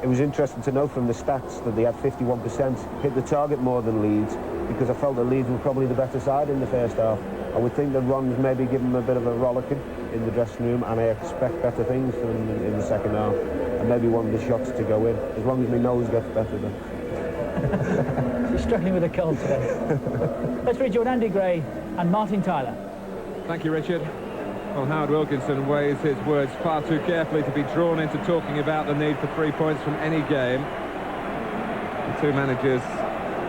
S5: It was interesting to know from the stats that they had 51% hit the target more than Leeds, because I felt that Leeds were probably the better side in the first half. I would think that Ron's maybe given them a bit of a rollicking in the dressing room, and I expect better things from them in the second half, and maybe one of the shots to go in, as long as my nose gets better then.
S3: She's struggling with a cold today. Let's rejoin Andy Gray and Martin Tyler.
S1: Thank you, Richard. Well, Howard Wilkinson weighs his words far too carefully to be drawn into talking about the need for 3 points from any game. The two managers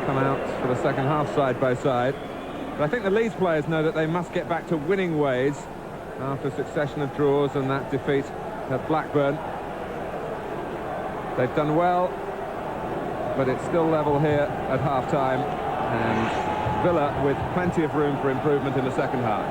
S1: come out for the second half side by side. But I think the Leeds players know that they must get back to winning ways after a succession of draws and that defeat at Blackburn. They've done well, but it's still level here at half-time, and Villa with plenty of room for improvement in the second half.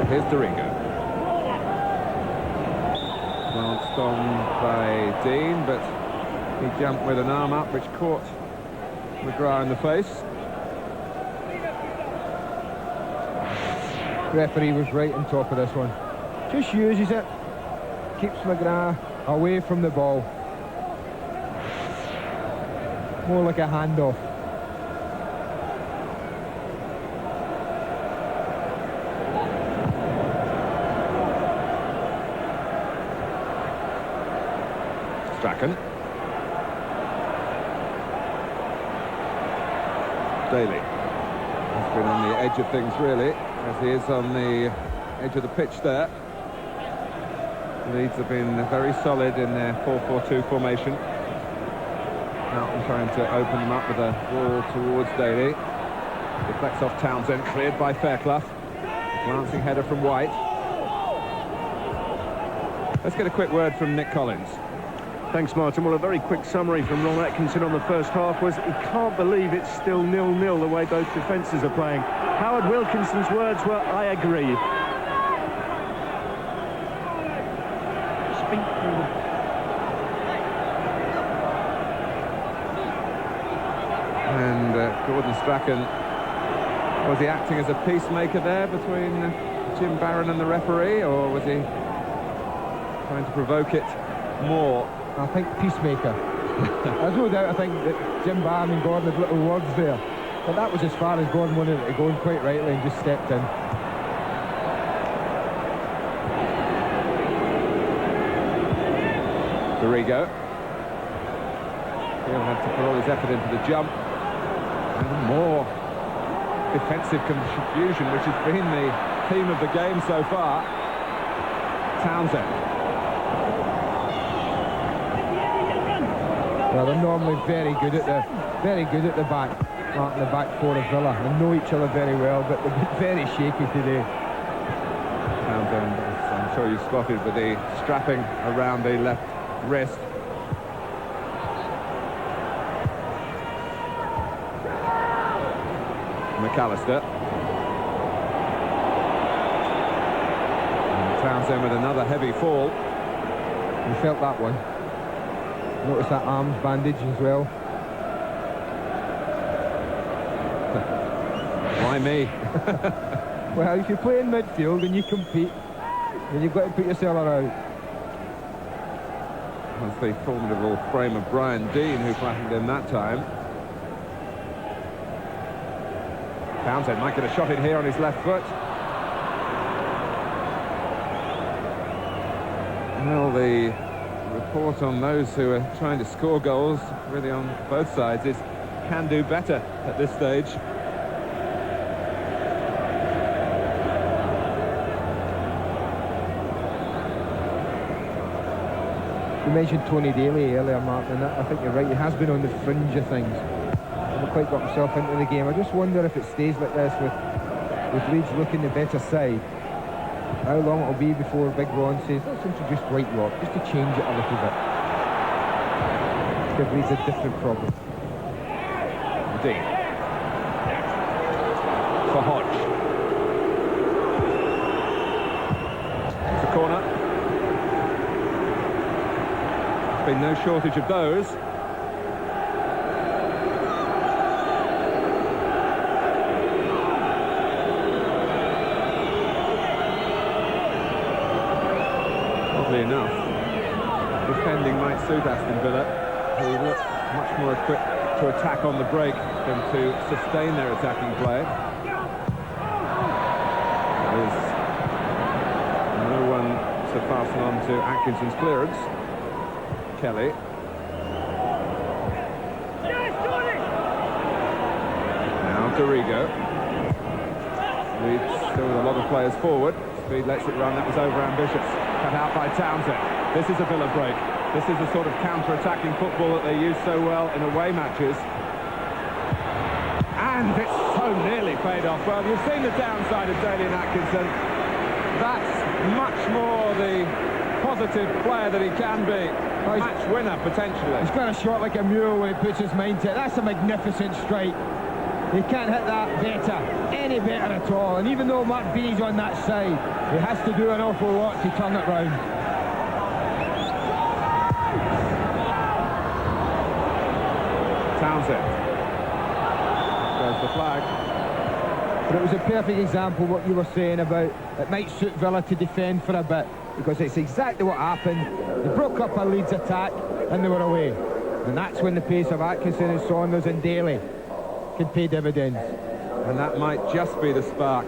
S1: Here's Doringo. Glanced on by Dean, but he jumped with an arm up, which caught McGrath in the face.
S2: The referee was right on top of this one. Just uses it, keeps McGrath away from the ball. More like a handoff.
S1: Strachan. Daly has been on the edge of things, really, as he is on the edge of the pitch there. Leeds have been very solid in their 4-4-2 formation. Houghton trying to open them up with a ball towards Daly. Deflects off Townsend, cleared by Fairclough. Glancing header from White. Let's get a quick word from Nick Collins.
S6: Thanks, Martin. Well, a very quick summary from Ron Atkinson on the first half was he can't believe it's still 0-0 the way both defences are playing. Howard Wilkinson's words were, I agree. Speak through the...
S1: And Gordon Strachan, was he acting as a peacemaker there between Jim Barron and the referee, or was he trying to provoke it more?
S2: I think peacemaker. There's no doubt I think that Jim Barron and Gordon had little words there. But that was as far as Gordon wanted it to go, and quite rightly, and just stepped in.
S1: Dorigo. He'll have to put all his effort into the jump. And more defensive confusion, which has been the theme of the game so far. Townsend.
S2: Well, they're normally very good at the back, Martin, the back four of Villa, and know each other very well, but they've been very shaky today.
S1: Townsend, as I'm sure you spotted, with the strapping around the left wrist. McAllister. And Townsend with another heavy fall.
S2: You felt that one. Notice that arms bandage as well.
S1: Why me?
S2: Well, if you play in midfield and you compete, then you've got to put yourself around.
S1: That's the formidable frame of Brian Dean, who flattened him that time. Townsend might get a shot in here on his left foot. Well, the report on those who are trying to score goals, really on both sides, is can do better at this stage.
S2: You mentioned Tony Daly earlier, Martin, and I think you're right, he has been on the fringe of things. Never quite got himself into the game. I just wonder if it stays like this with Leeds looking the better side, how long it'll be before Big Ron says, let's introduce White Rock, just to change it a little bit. Give Leeds a different problem.
S1: Dean. For Hodge. It's a corner. Been no shortage of those. Oddly enough, defending might suit Aston Villa, who look much more equipped to attack on the break than to sustain their attacking play. There's no one to pass it on to Atkinson's clearance. Kelly. Now Dorigo. Leeds still with a lot of players forward. Speed lets it run. That was over-ambitious. Cut out by Townsend. This is a Villa break. This is the sort of counter-attacking football that they use so well in away matches. And it's so nearly paid off. Well, you've seen the downside of Daly and Atkinson. That's much more the positive player that he can be. Match winner, potentially.
S2: He's got a shot like a mule when he puts his mind to it. That's a magnificent strike. He can't hit that any better at all. And even though Mark Beanie's on that side, he has to do an awful lot to turn it round.
S1: Townsend. There's the flag.
S2: But it was a perfect example of what you were saying about it might suit Villa to defend for a bit, because it's exactly what happened. They broke up a Leeds attack and they were away. And that's when the pace of Atkinson and Saunders and Daly could pay dividends.
S1: And that might just be the spark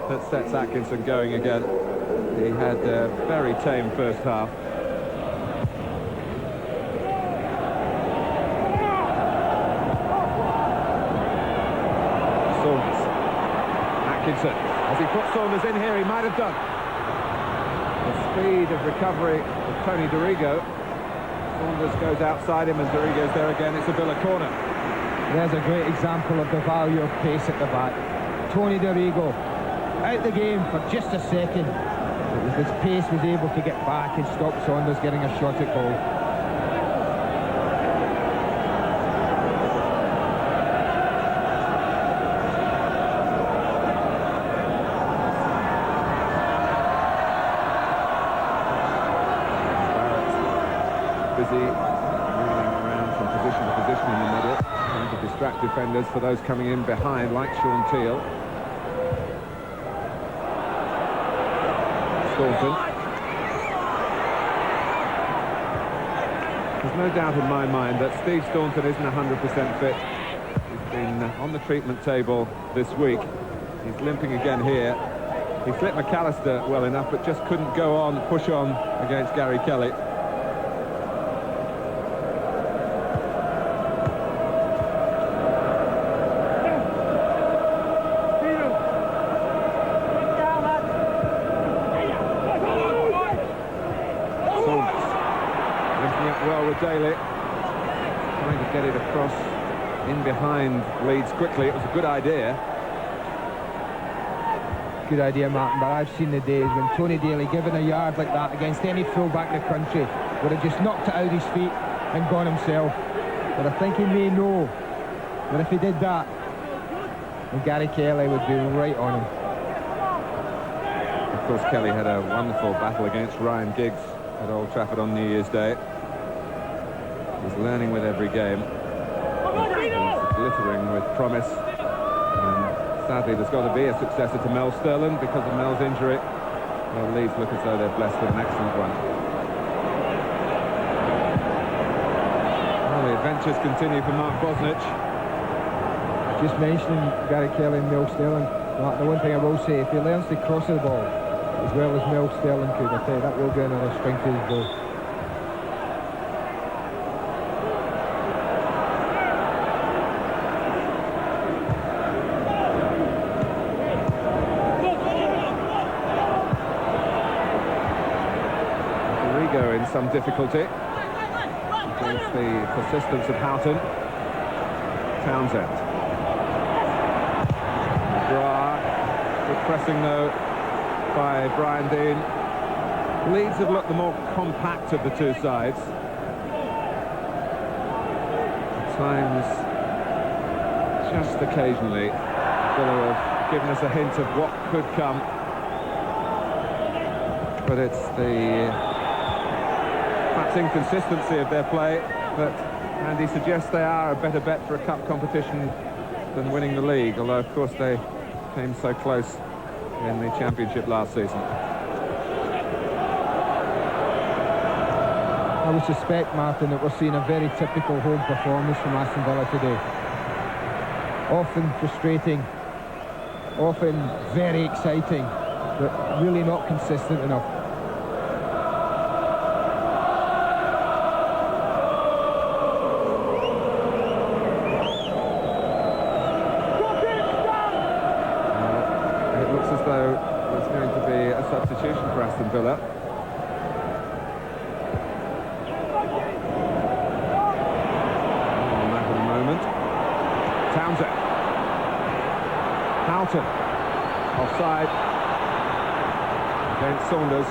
S1: that sets Atkinson going again. He had a very tame first half. Saunders. Atkinson. As he put Saunders in here, he might have done. The speed of recovery of Tony Dorigo. Saunders goes outside him and Dorigo's there again. It's a Villa corner.
S2: There's a great example of the value of pace at the back. Tony Dorigo out the game for just a second. But with his pace was able to get back and stop Saunders getting a shot at goal.
S1: Busy moving around from position to position in the middle, trying to distract defenders for those coming in behind, like Sean Teal. Staunton. There's no doubt in my mind that Steve Staunton isn't 100% fit. He's been on the treatment table this week. He's limping again here. He flipped McAllister well enough, but just couldn't go on, push on against Gary Kelly. Well with Daly, trying to get it across in behind Leeds quickly. It was a good idea.
S2: Good idea, Martin, but I've seen the days when Tony Daly, given a yard like that against any full-back in the country, would have just knocked it out his feet and gone himself. But I think he may know that if he did that, then Gary Kelly would be right on him.
S1: Of course, Kelly had a wonderful battle against Ryan Giggs at Old Trafford on New Year's Day. He's learning with every game. He's glittering with promise. And sadly, there's got to be a successor to Mel Sterland because of Mel's injury. Well, Leeds look as though they're blessed with an excellent one. Well, the adventures continue for Mark Bosnich.
S2: Just mentioning Gary Kelly and Mel Sterling, Mark, the one thing I will say, if he learns to cross the ball as well as Mel Sterling could, I tell you, that will be another string to his bow.
S1: In some difficulty against the persistence of Houghton. Townsend. McGrath. Good pressing though by Brian Dean. Leeds have looked the more compact of the two sides. At times, just occasionally, Villa have given us a hint of what could come. But it's the perhaps inconsistency of their play that Andy suggests they are a better bet for a cup competition than winning the league, although of course they came so close in the Championship last season.
S2: I would suspect, Martin, that we're seeing a very typical home performance from Aston Villa today. Often frustrating, often very exciting, but really not consistent enough.
S1: It looks as though there's going to be a substitution for Aston Villa. On that in a moment. Townsend. Houghton. Offside. Against Saunders.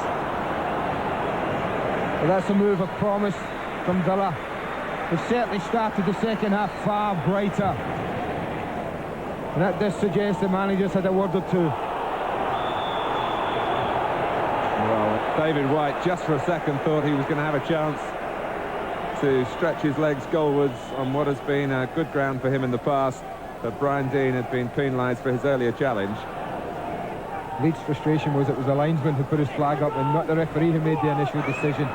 S2: Well, that's a move of promise from Villa. They've certainly started the second half far brighter. And that does suggest the manager's had a word or two.
S1: Well, David White just for a second thought he was going to have a chance to stretch his legs goalwards on what has been a good ground for him in the past, but Brian Deane had been penalised for his earlier challenge.
S2: Leeds' frustration was it was the linesman who put his flag up and not the referee who made the initial decision.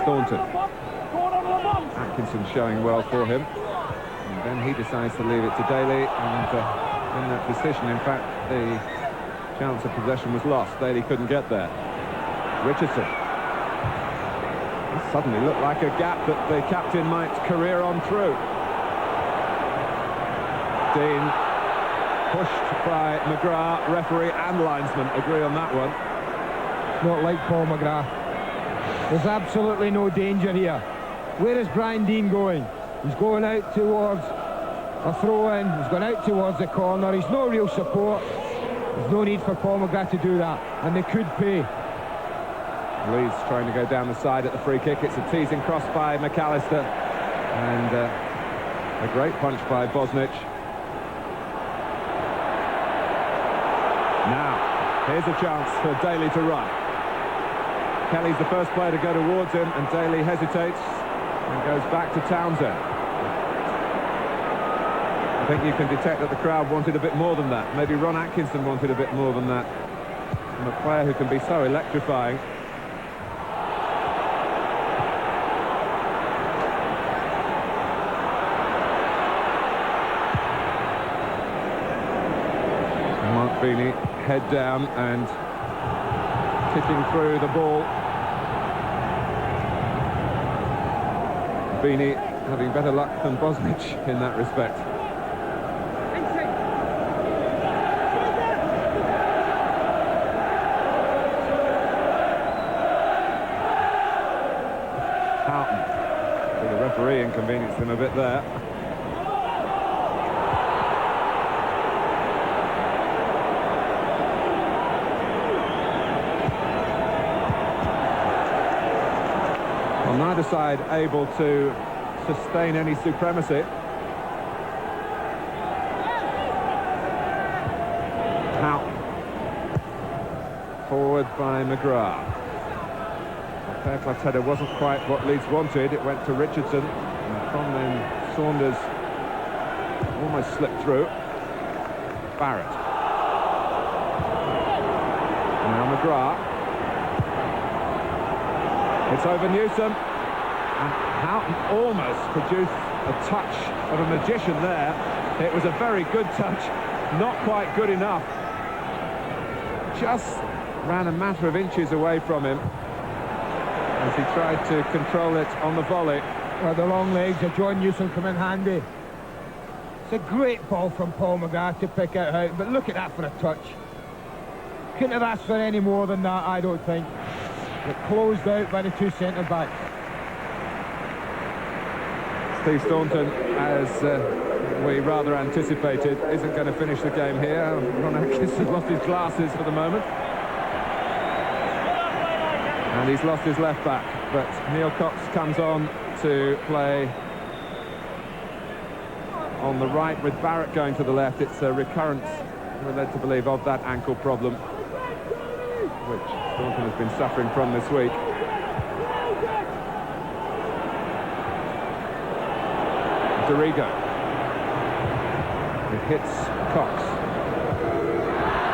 S1: Staunton. Atkinson showing well for him. And then he decides to leave it to Daly, and in that decision, in fact, the chance of possession was lost. Daly couldn't get there. Richardson. It suddenly looked like a gap that the captain might career on through. Deane pushed by McGrath. Referee and linesman agree on that one.
S2: Not like Paul McGrath. There's absolutely no danger here. Where is Brian Deane going? He's going out towards a throw-in. He's going out towards the corner. He's no real support. There's no need for Paul McGrath to do that, and they could pay.
S1: Leeds trying to go down the side at the free kick. It's a teasing cross by McAllister, and a great punch by Bosnich. Now, here's a chance for Daly to run. Kelly's the first player to go towards him, and Daly hesitates and goes back to Townsend. I think you can detect that the crowd wanted a bit more than that. Maybe Ron Atkinson wanted a bit more than that. From a player who can be so electrifying. Mark Beanie, head down and tipping through the ball. Beanie having better luck than Bosnich in that respect. Houghton. So the referee inconvenienced him a bit there. Well, neither side able to sustain any supremacy. Houghton. Forward by McGrath. Fairclough's header wasn't quite what Leeds wanted. It went to Richardson, and from then Saunders almost slipped through. Barrett. Now McGrath. It's over Newsom, and Houghton almost produced a touch of a magician there. It was a very good touch, not quite good enough. Just ran a matter of inches away from him as he tried to control it on the volley.
S2: Well, the long legs of John Newsom come in handy. It's a great ball from Paul McGrath to pick it out, but look at that for a touch. Couldn't have asked for any more than that, I don't think. It closed out by the two centre-backs.
S1: Steve Staunton, as we rather anticipated, isn't going to finish the game here. Ron Atkinson has lost his glasses for the moment. And he's lost his left back. But Neil Cox comes on to play on the right with Barrett going to the left. It's a recurrence, we're led to believe, of that ankle problem, which Staunton has been suffering from this week. Dorigo. It hits Cox.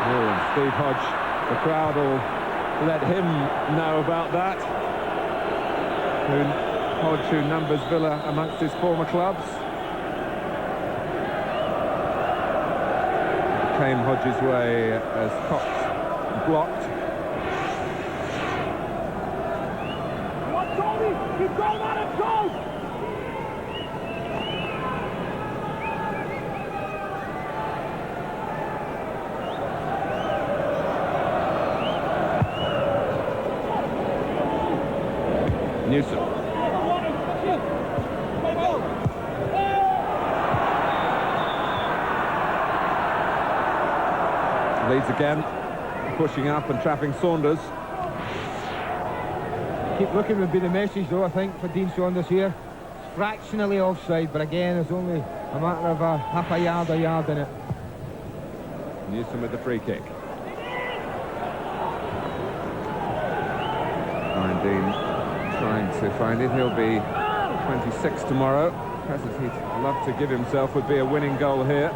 S1: Oh, and Steve Hodge, the crowd all let him know about that. Hodge, who numbers Villa amongst his former clubs. Came Hodge's way as Cox blocked. Newsom. Leeds again, pushing up and trapping Saunders.
S2: Keep looking would be the message, though, I think, for Dean Saunders here. Fractionally offside, but again, there's only a matter of half a yard in it.
S1: Newsom with the free kick. Brian Dean trying to find it. He'll be 26 tomorrow. Present he'd love to give himself would be a winning goal here.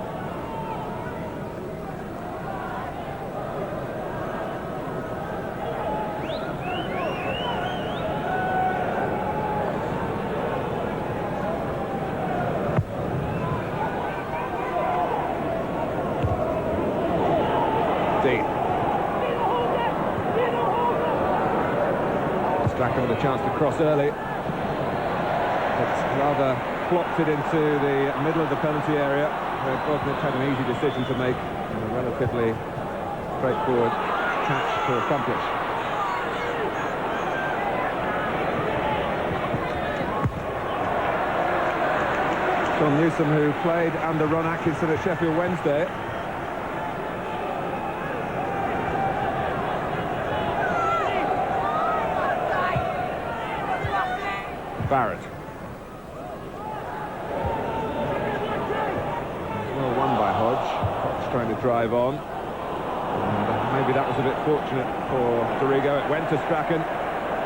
S1: Strachan with a chance to cross early. It's rather plopped it into the middle of the penalty area, where Bosnich had an easy decision to make and a relatively straightforward catch to accomplish. John Newsom, who played under Ron Atkinson at Sheffield Wednesday. Barrett. Well won by Hodge. Hodge trying to drive on. And maybe that was a bit fortunate for Dorigo. It went to Strachan,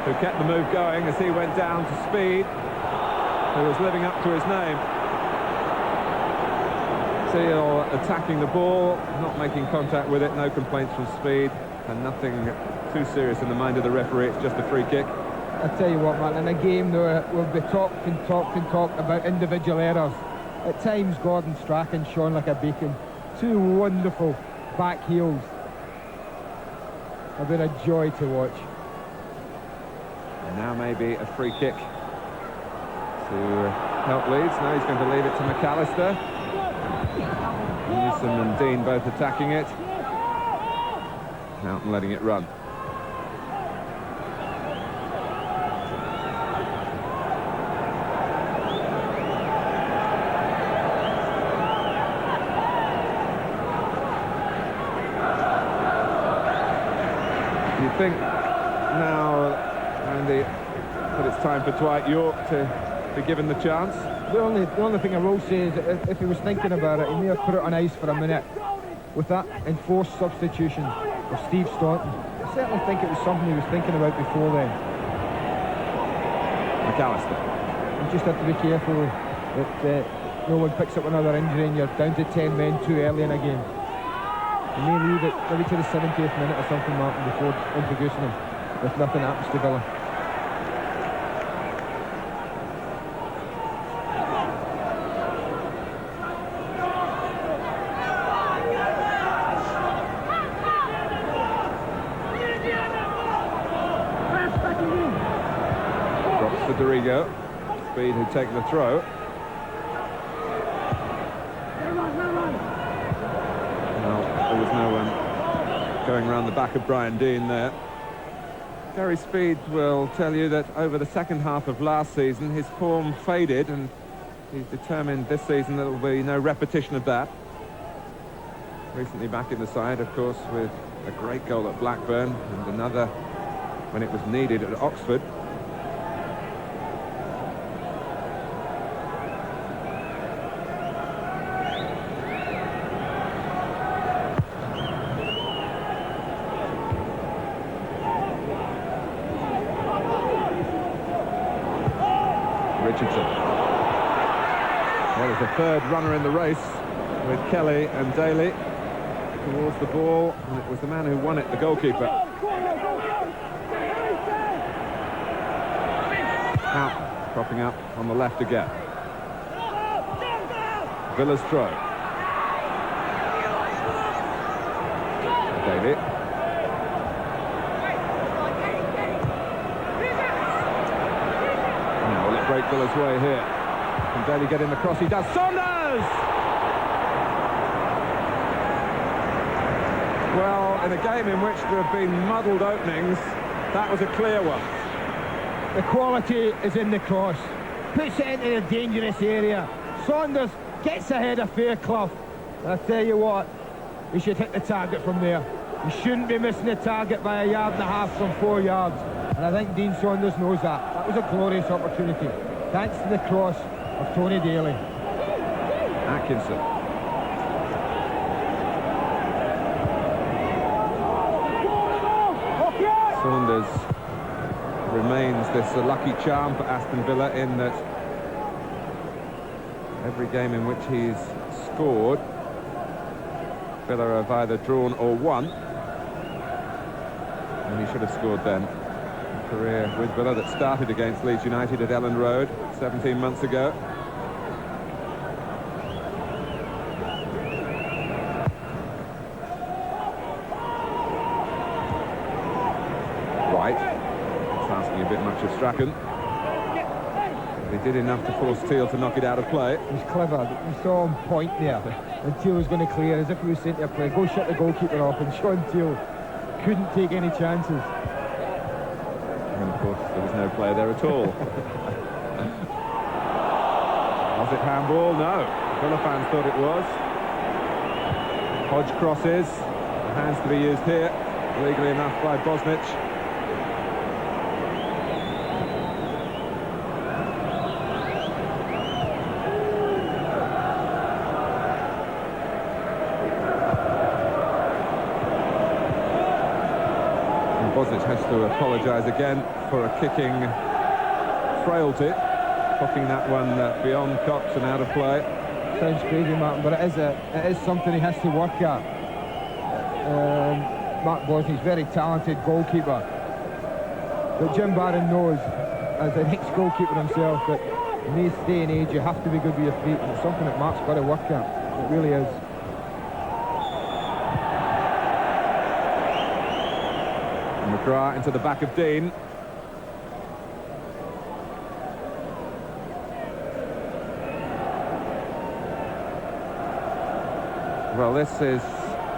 S1: who kept the move going as he went down to Speed, who was living up to his name. Seal attacking the ball, not making contact with it, no complaints from Speed, and nothing too serious in the mind of the referee. It's just a free kick.
S2: I tell you what, man, in a game though, we'll be talked about individual errors. At times, Gordon Strachan shone like a beacon. Two wonderful back heels. Have been a joy to watch.
S1: And now maybe a free kick to help Leeds. Now he's going to leave it to McAllister. Newsom and Dean both attacking it. Out and letting it run. Do you think now, Andy, that it's time for Dwight York to be given the chance?
S2: The only thing I will say is that if he was thinking about it, he may have put it on ice for a minute with that enforced substitution of Steve Staunton. I certainly think it was something he was thinking about before then.
S1: McAllister.
S2: You just have to be careful that no one picks up another injury and you're down to 10 men too early in a game. You may leave it maybe to the 70th minute or something, Martin, before introducing him, if nothing happens to Villa.
S1: Drops for Dorigo. Speed who'd taken the throw. There was no one going around the back of Brian Dean there. Gary Speed will tell you that over the second half of last season his form faded, and he's determined this season there will be no repetition of that. Recently back in the side, of course, with a great goal at Blackburn and another when it was needed at Oxford. Richardson. Well, there's a third runner in the race with Kelly and Daly towards the ball, and it was the man who won it, the goalkeeper. Cropping up on the left again. Villa's throw. Daly. Now will it break Villa's way here? Can Daly get in the cross? He does. Saunders! Well, in a game in which there have been muddled openings, that was a clear one.
S2: The quality is in the cross. Puts it into a dangerous area. Saunders gets ahead of Fairclough. I tell you what, he should hit the target from there. He shouldn't be missing the target by 1.5 yards from 4 yards. And I think Dean Saunders knows that. That was a glorious opportunity. Thanks to the cross of Tony Daly.
S1: Atkinson. Saunders remains this lucky charm for Aston Villa in that every game in which he's scored, Villa have either drawn or won. And he should have scored then. A career with Villa that started against Leeds United at Ellen Road 17 months ago. Right. It's asking a bit much of Strachan. He did enough to force Teal to knock it out of play.
S2: He's clever. You saw him point there. And Teal was going to clear as if he was saying to play, go shut the goalkeeper off. And Sean Teal couldn't take any chances.
S1: And of course, there was no play there at all. Was it handball? No. Villa fans thought it was. Hodge crosses. The hands to be used here. Legally enough by Bosnich. Bosnich has to apologise again for a kicking frailty, hooking that one beyond Cox and out of play.
S2: Sounds crazy, Martin, but it is something he has to work at. Mark Bosnich's very talented goalkeeper, but Jim Barron knows, as an ex-goalkeeper himself, that in this day and age you have to be good with your feet, and it's something that Mark's got to work at. It really is.
S1: McGrath into the back of Dean. Well, this is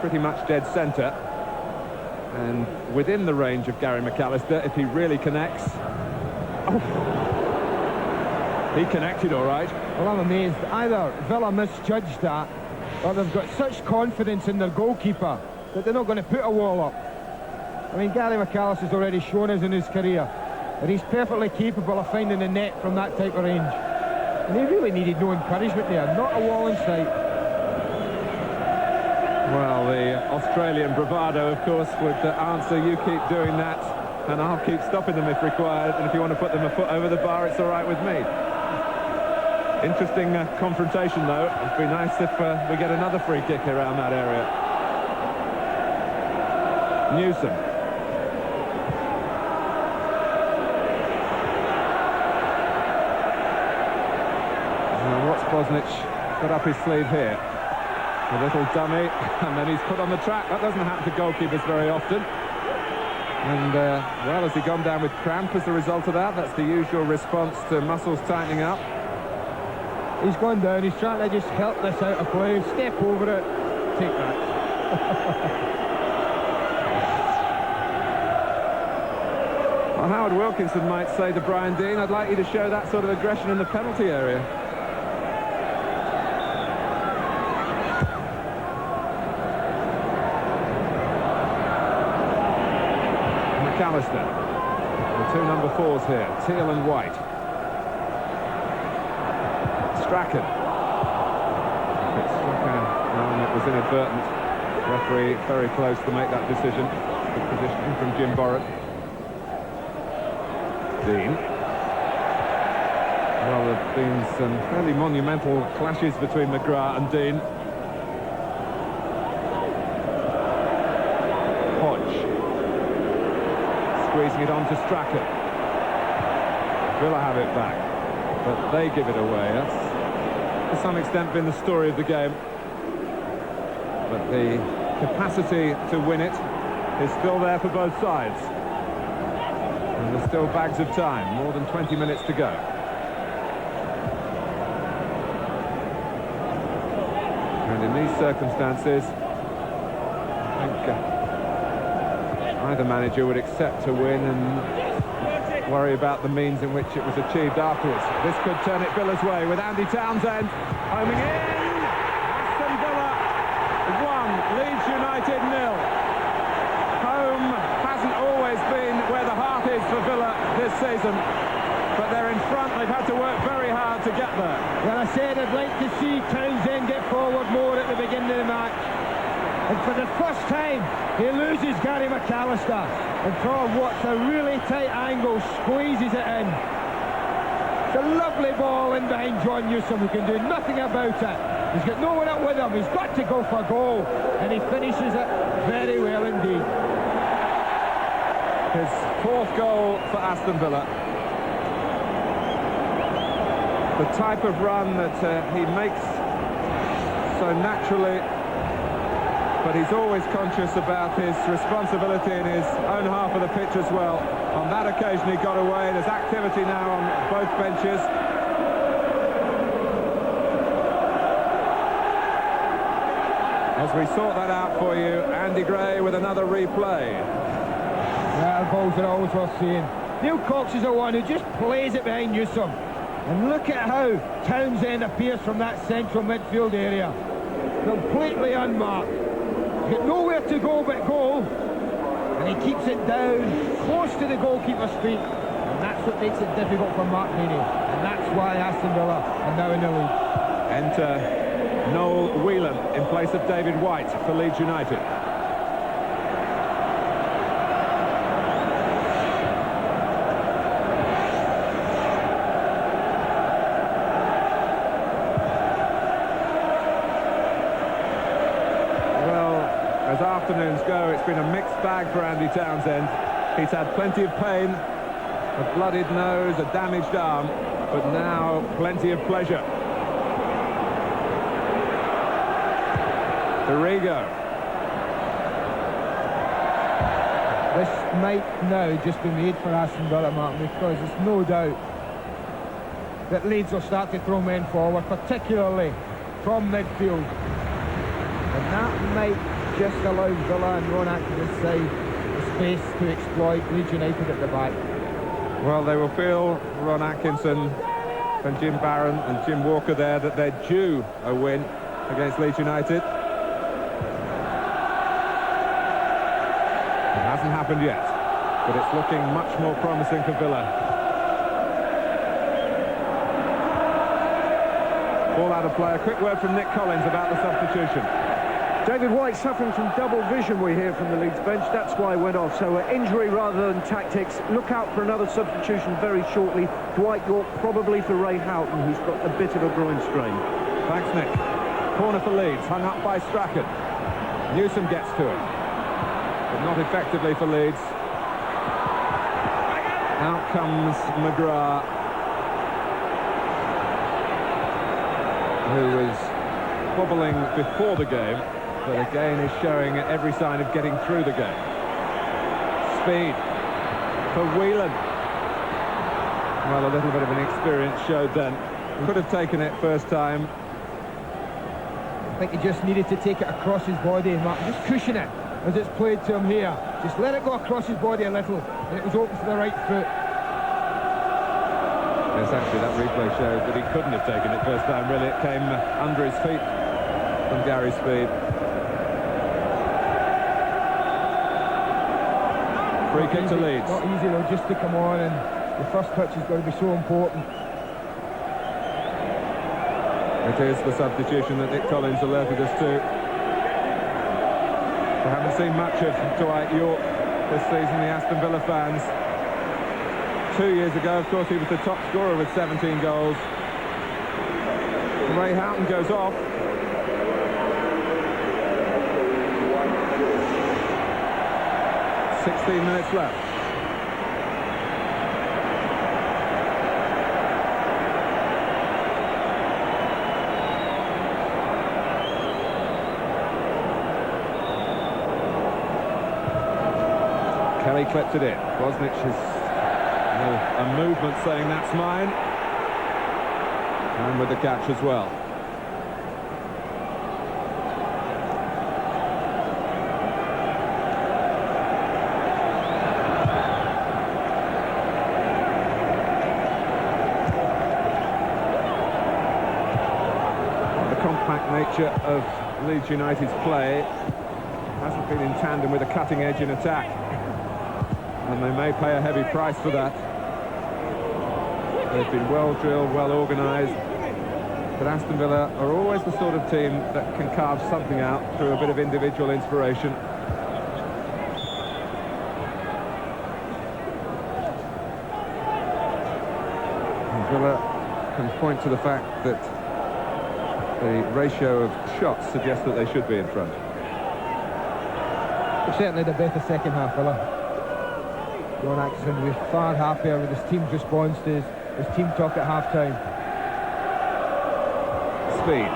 S1: pretty much dead centre and within the range of Gary McAllister if he really connects. Oh. He connected all right.
S2: Well, I'm amazed. Either Villa misjudged that, or they've got such confidence in their goalkeeper that they're not going to put a wall up. I mean, Gary McAllister's already shown us in his career that he's perfectly capable of finding the net from that type of range. And he really needed no encouragement there, not a wall in sight.
S1: Well, the Australian bravado, of course, would answer, you keep doing that, and I'll keep stopping them if required, and if you want to put them a foot over the bar, it's all right with me. Interesting confrontation, though. It'd be nice if we get another free kick around that area. Newsom. What's Bosnich got up his sleeve here? A little dummy, and then he's put on the track. That doesn't happen to goalkeepers very often. And, well, has he gone down with cramp as a result of that? That's the usual response to muscles tightening up.
S2: He's gone down, he's trying to just help this out of play, step over it, take that.
S1: Well, Howard Wilkinson might say to Brian Dean, I'd like you to show that sort of aggression in the penalty area. McAllister, the two number 4s here, Teal and White. Strachan. It struck and it was inadvertent. Referee very close to make that decision. Good positioning from Jim Borrett. Dean. Well, there have been some fairly monumental clashes between McGrath and Dean. Hodge. Squeezing it on to Strachan. Villa have it back. but they give it away. That's to some extent been the story of the game. But the capacity to win it is still there for both sides. And there's still bags of time, more than 20 minutes to go. And in these circumstances, I think either manager would accept to win and worry about the means in which it was achieved afterwards. This could turn it Villa's way with Andy Townsend homing in. Aston Villa 1, Leeds United 0. Home hasn't always been where the heart is for Villa this season, but they're in front. They've had to work very hard to get there.
S2: Well, I said I'd like to see Townsend get forward more at the beginning of the match. And for the first time, he loses Gary McAllister. And from what's a really tight angle, squeezes it in. It's a lovely ball in behind John Newsom, who can do nothing about it. He's got no one up with him. He's got to go for goal. And he finishes it very well indeed.
S1: His fourth goal for Aston Villa. The type of run that he makes so naturally, but he's always conscious about his responsibility in his own half of the pitch as well. On that occasion he got away. There's activity now on both benches. As we sort that out for you, Andy Gray with another replay.
S2: Yeah, balls are always worth seeing. Neil Cox is the one who just plays it behind Newsom. And look at how Townsend appears from that central midfield area. Completely unmarked. He's got nowhere to go but goal. And he keeps it down, close to the goalkeeper's feet. And that's what makes it difficult for Mark Meany. And that's why Aston Villa are now in the lead.
S1: Enter Noel Whelan in place of David White for Leeds United. As afternoons go, it's been a mixed bag for Andy Townsend. He's had plenty of pain, a bloodied nose, a damaged arm, but now plenty of pleasure. Arrigo.
S2: This might now just be made for Aston Villa, Martin, because there's no doubt that Leeds will start to throw men forward, particularly from midfield. And that might just allow Villa and Ron Atkinson's side the space to exploit Leeds United at the back.
S1: Well, they will feel, Ron Atkinson and Jim Barron and Jim Walker there, that they're due a win against Leeds United. It hasn't happened yet, but it's looking much more promising for Villa. Ball out of play. A quick word from Nick Collins about the substitution.
S6: David White suffering from double vision, we hear from the Leeds bench. That's why he went off. So injury rather than tactics. Look out for another substitution very shortly. Dwight York probably for Ray Houghton, who's got a bit of a groin strain.
S1: Thanks, Nick. Corner for Leeds, hung up by Strachan. Newsom gets to it, but not effectively for Leeds. Out comes McGrath, who was wobbling before the game, but again is showing every sign of getting through the game. Speed for Whelan. Well, a little bit of an experience showed then. Could have taken it first time.
S2: I think he just needed to take it across his body and just cushion it as it's played to him here. Just let it go across his body a little, and it was open for the right foot.
S1: Yes, actually, that replay shows that he couldn't have taken it first time, really. It came under his feet from Gary Speed. Free kick to Leeds.
S2: Not easy though, just to come on, and the first touch is going to be so important.
S1: It is the substitution that Nick Collins alerted us to. We haven't seen much of Dwight York this season, the Aston Villa fans. 2 years ago, of course, he was the top scorer with 17 goals. Ray Houghton goes off. .16 minutes left. Kelly clipped it in. Bosnich is a movement saying that's mine. And with the catch as well. The compact nature of Leeds United's play hasn't been in tandem with a cutting edge in attack. And they may pay a heavy price for that. They've been well drilled, well organised. But Aston Villa are always the sort of team that can carve something out through a bit of individual inspiration. And Villa can point to the fact that the ratio of shots suggests that they should be in front.
S2: Certainly the better second half, Villa. John Atkinson will be far happier with his team's response to his team talk at half-time.
S1: Speed.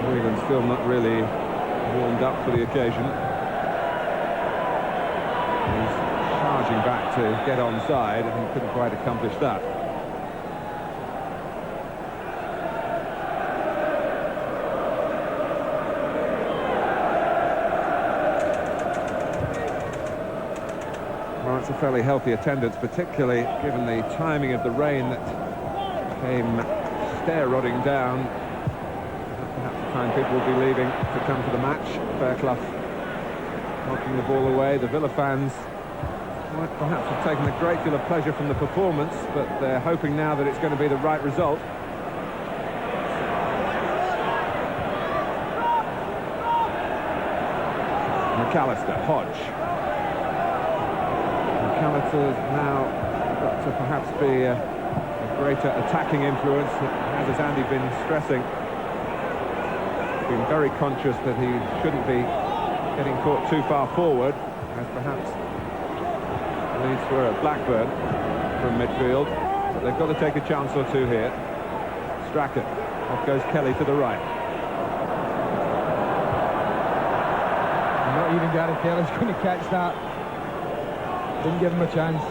S1: Wigan still not really warmed up for the occasion. He's charging back to get onside and couldn't quite accomplish that. Well, it's a fairly healthy attendance, particularly given the timing of the rain that came stair-rodding down. Perhaps the time people will be leaving to come to the match. Fairclough knocking the ball away. The Villa fans might perhaps have taken a great deal of pleasure from the performance, but they're hoping now that it's going to be the right result. McAllister, Hodge. McAllister's now got to perhaps be a greater attacking influence, as has Andy been stressing. Been very conscious that he shouldn't be getting caught too far forward, as perhaps Leeds were at Blackburn from midfield. But they've got to take a chance or two here. Strachan, off goes Kelly to the right.
S2: Not even Gary Kelly's going to catch that. Didn't give him a chance.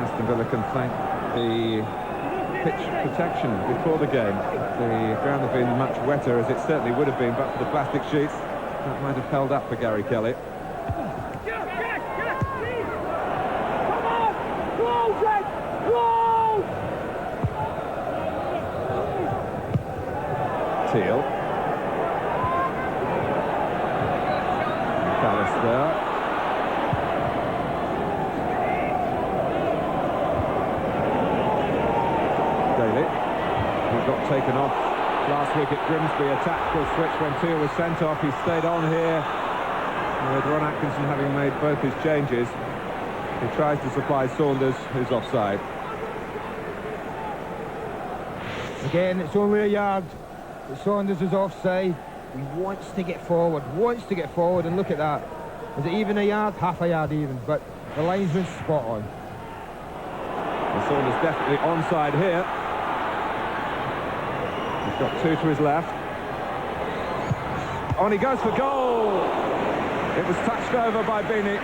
S1: Aston Villa can thank the pitch protection before the game. The ground had been much wetter, as it certainly would have been, but for the plastic sheets, that might have held up for Gary Kelly. Teal. McAllister. He got taken off last week at Grimsby, a tactical switch when Teal was sent off. He stayed on here with Ron Atkinson having made both his changes. He tries to supply Saunders, who's offside.
S2: Again, it's only a yard. But Saunders is offside. He wants to get forward, and look at that. Is it even a yard? Half a yard even, but the linesman's spot on.
S1: And Saunders definitely onside here. He's got two to his left. On he goes for goal! It was touched over by Beanie.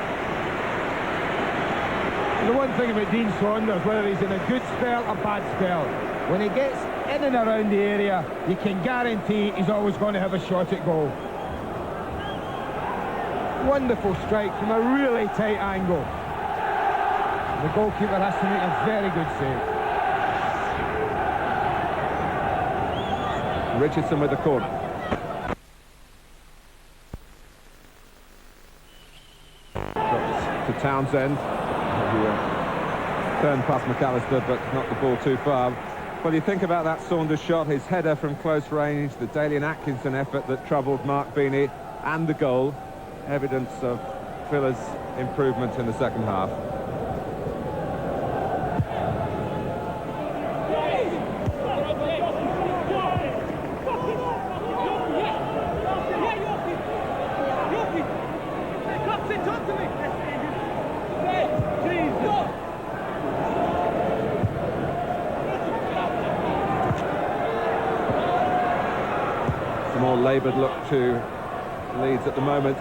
S2: The one thing about Dean Saunders, whether he's in a good spell or bad spell, when he gets in and around the area, you can guarantee he's always going to have a shot at goal. Wonderful strike from a really tight angle. The goalkeeper has to make a very good save.
S1: Richardson with the corner. Drops to Townsend. He turned past McAllister, but knocked the ball too far. Well, you think about that Saunders shot, his header from close range, the Daly and Atkinson effort that troubled Mark Beanie, and the goal. Evidence of Villa's improvement in the second half. More laboured look to Leeds at the moment.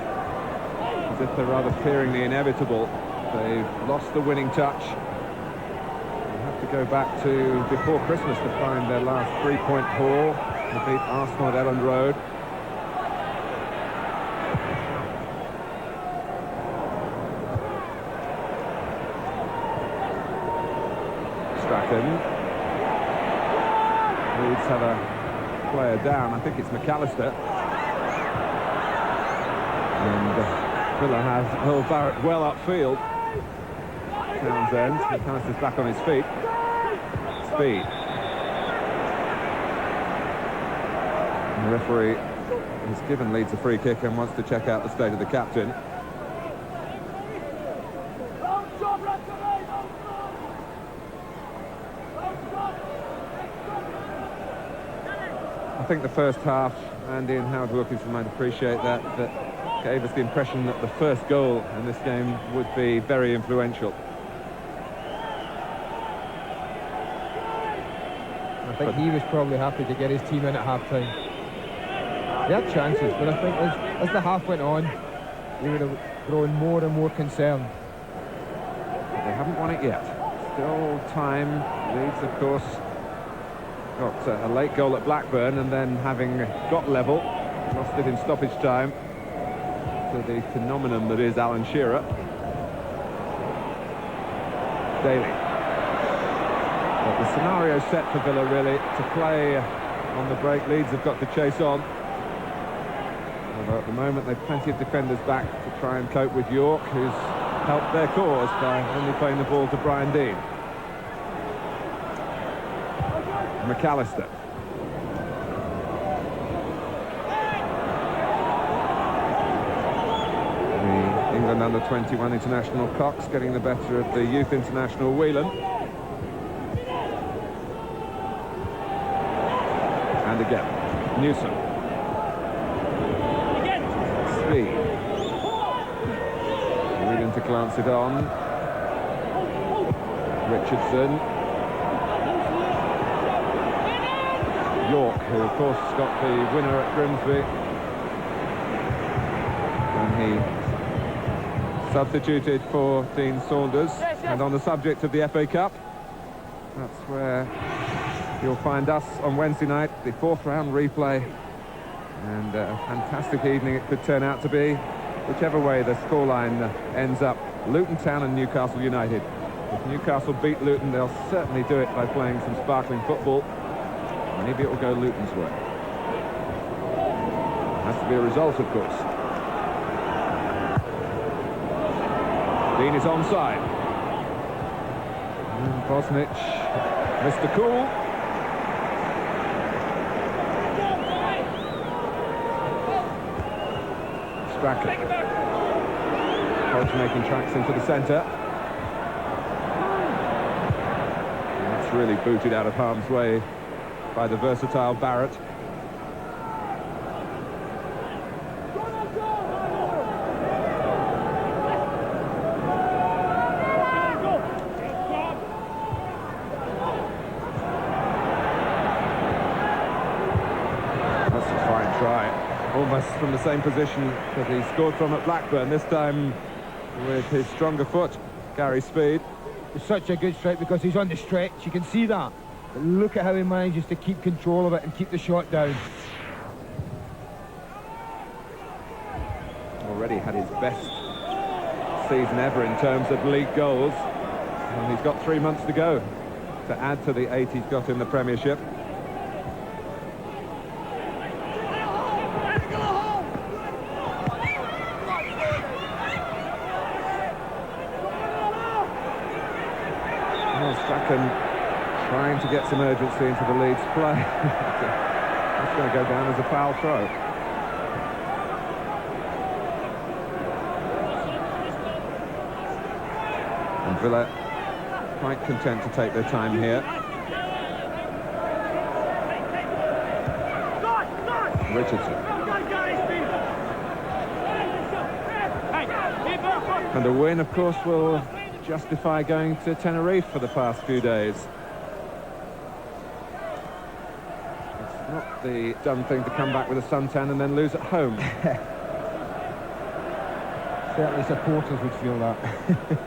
S1: as if they're rather fearing the inevitable. They've lost the winning touch. They'll have to go back to before Christmas to find their last 3-point haul. They beat Arsenal at Elland Road. Strachan. Leeds have a player down. I think it's McAllister. And Villa have Earl Barrett well upfield. Townsend. McAllister's back on his feet. Speed. And the referee has given Leeds a free kick and wants to check out the state of the captain. I think the first half, Andy and Howard Wilkinson might appreciate that gave us the impression that the first goal in this game would be very influential.
S2: I think he was probably happy to get his team in at half-time. They had chances, but I think as the half went on, they would have grown more and more concerned.
S1: But they haven't won it yet. Still time. Leeds, of course, got a late goal at Blackburn, and then having got level, lost it in stoppage time to the phenomenon that is Alan Shearer. Daly. But the scenario set for Villa, really, to play on the break. Leeds have got to chase on. Although at the moment they've plenty of defenders back to try and cope with York, who's helped their cause by only playing the ball to Brian Dean. McAllister. The England under-21 international Cox getting the better of the youth international Whelan. And again, Newsom. Speed. Whelan to glance it on. Richardson. York, who of course got the winner at Grimsby when he substituted for Dean Saunders. And on the subject of the FA Cup, that's where you'll find us on Wednesday night, the 4th round replay, and a fantastic evening it could turn out to be, whichever way the scoreline ends up. Luton Town and Newcastle United. If Newcastle beat Luton, they'll certainly do it by playing some sparkling football. Maybe it will go Luton's way. Has to be a result, of course. Dean is onside. And Bosnich, Mr. Cool. Strachan. Hodge making tracks into the centre. And that's really booted out of harm's way by the versatile Barrett. That's a fine try. Almost from the same position that he scored from at Blackburn, this time with his stronger foot, Gary Speed.
S2: It's such a good strike because he's on the stretch, you can see that. But look at how he manages to keep control of it and keep the shot down.
S1: Already had his best season ever in terms of league goals. And he's got 3 months to go to add to the 8 he's got in the Premiership. Strachan trying to get some urgency into the Leeds play. That's going to go down as a foul throw. And Villa quite content to take their time here. Richardson. And a win, of course, will justify going to Tenerife for the past few days. It's not the dumb thing to come back with a suntan and then lose at home.
S2: Certainly supporters would feel that.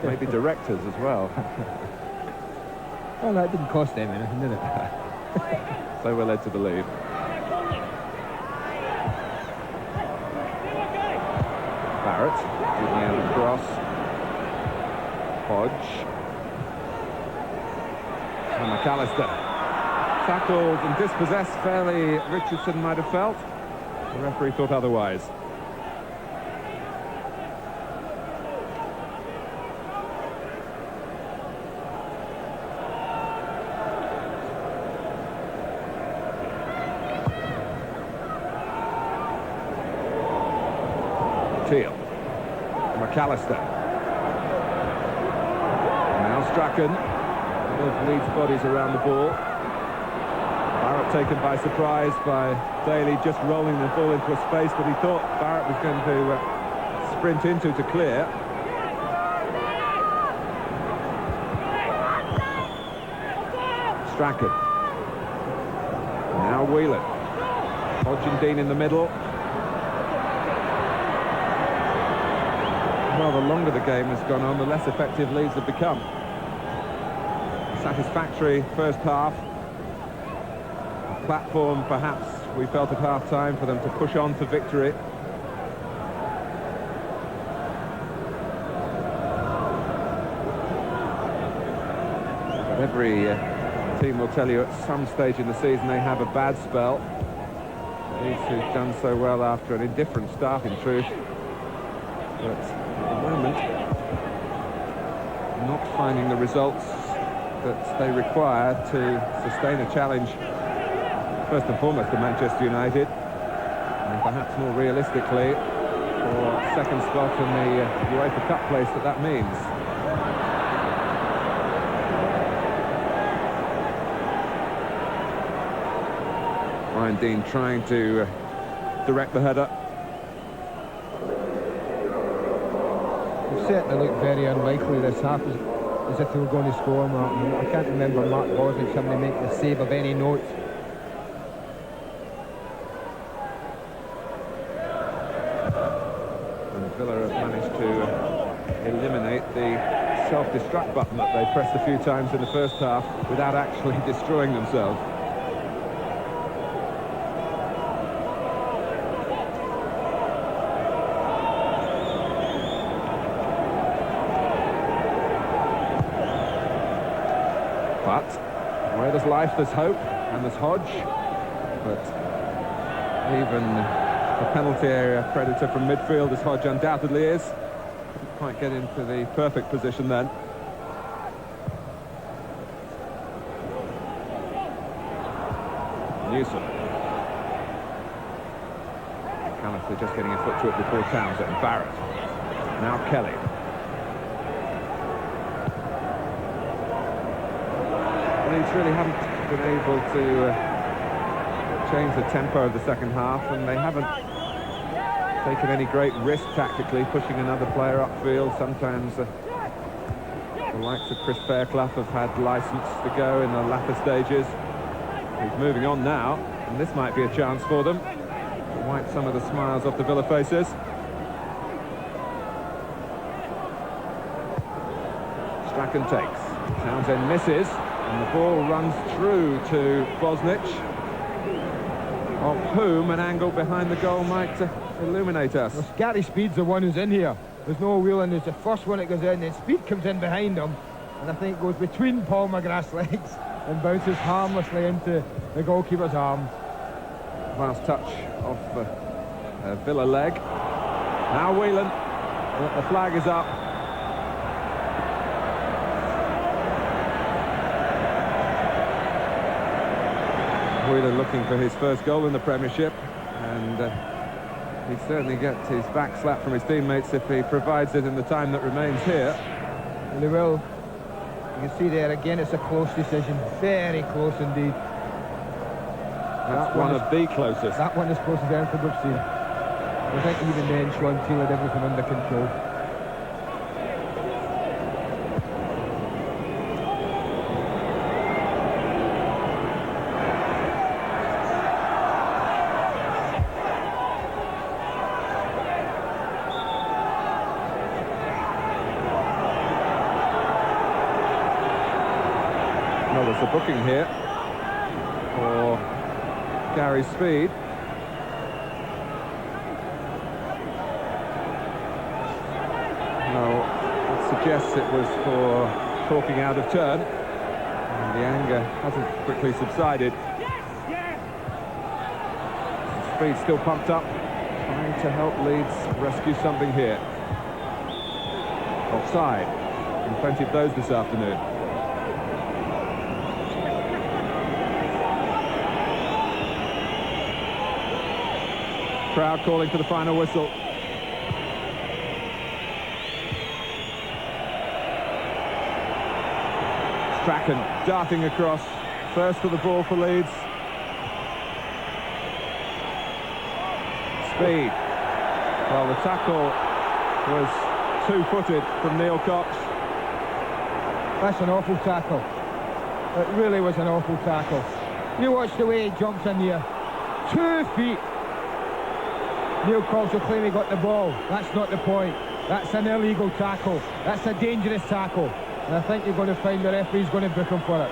S1: Maybe directors as well.
S2: Well, that didn't cost them anything, did it?
S1: So we're led to believe. Barrett, giving out across. Hodge. And McAllister. Tackled and dispossessed fairly, Richardson might have felt. The referee thought otherwise. Teal. McAllister. Now Strachan. Both Leeds bodies around the ball. Barrett taken by surprise by Daly just rolling the ball into a space that he thought Barrett was going to sprint into to clear. Strachan. Now Whelan. Hodge and Dean in the middle. Well, the longer the game has gone on, the less effective Leeds have become. Satisfactory first half. A platform, perhaps, we felt at half-time for them to push on for victory. But every team will tell you at some stage in the season they have a bad spell. Leeds who've done so well after an indifferent start, in truth. But at the moment, not finding the results that they require to sustain a challenge, first and foremost to Manchester United, and perhaps more realistically for second spot in the UEFA Cup place that means. Ryan Dean trying to direct the header.
S2: It certainly looked very unlikely this half, as if they were going to score, Martin. I can't remember Mark Bosnich having to make the save of any note.
S1: And Villa have managed to eliminate the self-destruct button that they pressed a few times in the first half without actually destroying themselves. But where there's life, there's hope, and there's Hodge. But even the penalty area predator from midfield, as Hodge undoubtedly is, couldn't quite get into the perfect position then. Newsom. McAllister just getting a foot to it before Townsend. Barrett. Now Kelly. Leeds really haven't been able to change the tempo of the second half, and they haven't taken any great risk tactically, pushing another player upfield. Sometimes the likes of Chris Fairclough have had licence to go in the latter stages. He's moving on now, and this might be a chance for them to wipe some of the smiles off the Villa faces. Strachan takes. Townsend misses. And the ball runs through to Bosnich, of whom an angle behind the goal might illuminate us.
S2: Well, Gary Speed's the one who's in here. There's no Whelan, there's the first one that goes in, then Speed comes in behind him, and I think goes between Paul McGrath's legs and bounces harmlessly into the goalkeeper's arms.
S1: Last touch of the Villa leg. Now Whelan, the flag is up. Whelan looking for his first goal in the Premiership, and he'd certainly get his back slapped from his teammates if he provides it in the time that remains here.
S2: And he will. You can see there again, it's a close decision, very close indeed.
S1: That's one of the closest.
S2: That one is close as anything we've seen. I think even then Sean Teal had everything under control.
S1: Well, there's a booking here for Gary Speed. No, it suggests it was for talking out of turn. And the anger hasn't quickly subsided. Speed still pumped up, trying to help Leeds rescue something here. Offside, and plenty of those this afternoon. Crowd calling for the final whistle. Strachan darting across, first for the ball for Leeds. Speed. Well, the tackle was two-footed from Neil Cox.
S2: That's an awful tackle. It really was an awful tackle. You watch the way he jumps in here. 2 feet. Neil Cox will claim he got the ball. That's not the point. That's an illegal tackle. That's a dangerous tackle. And I think you're going to find the referee's going to book him for it.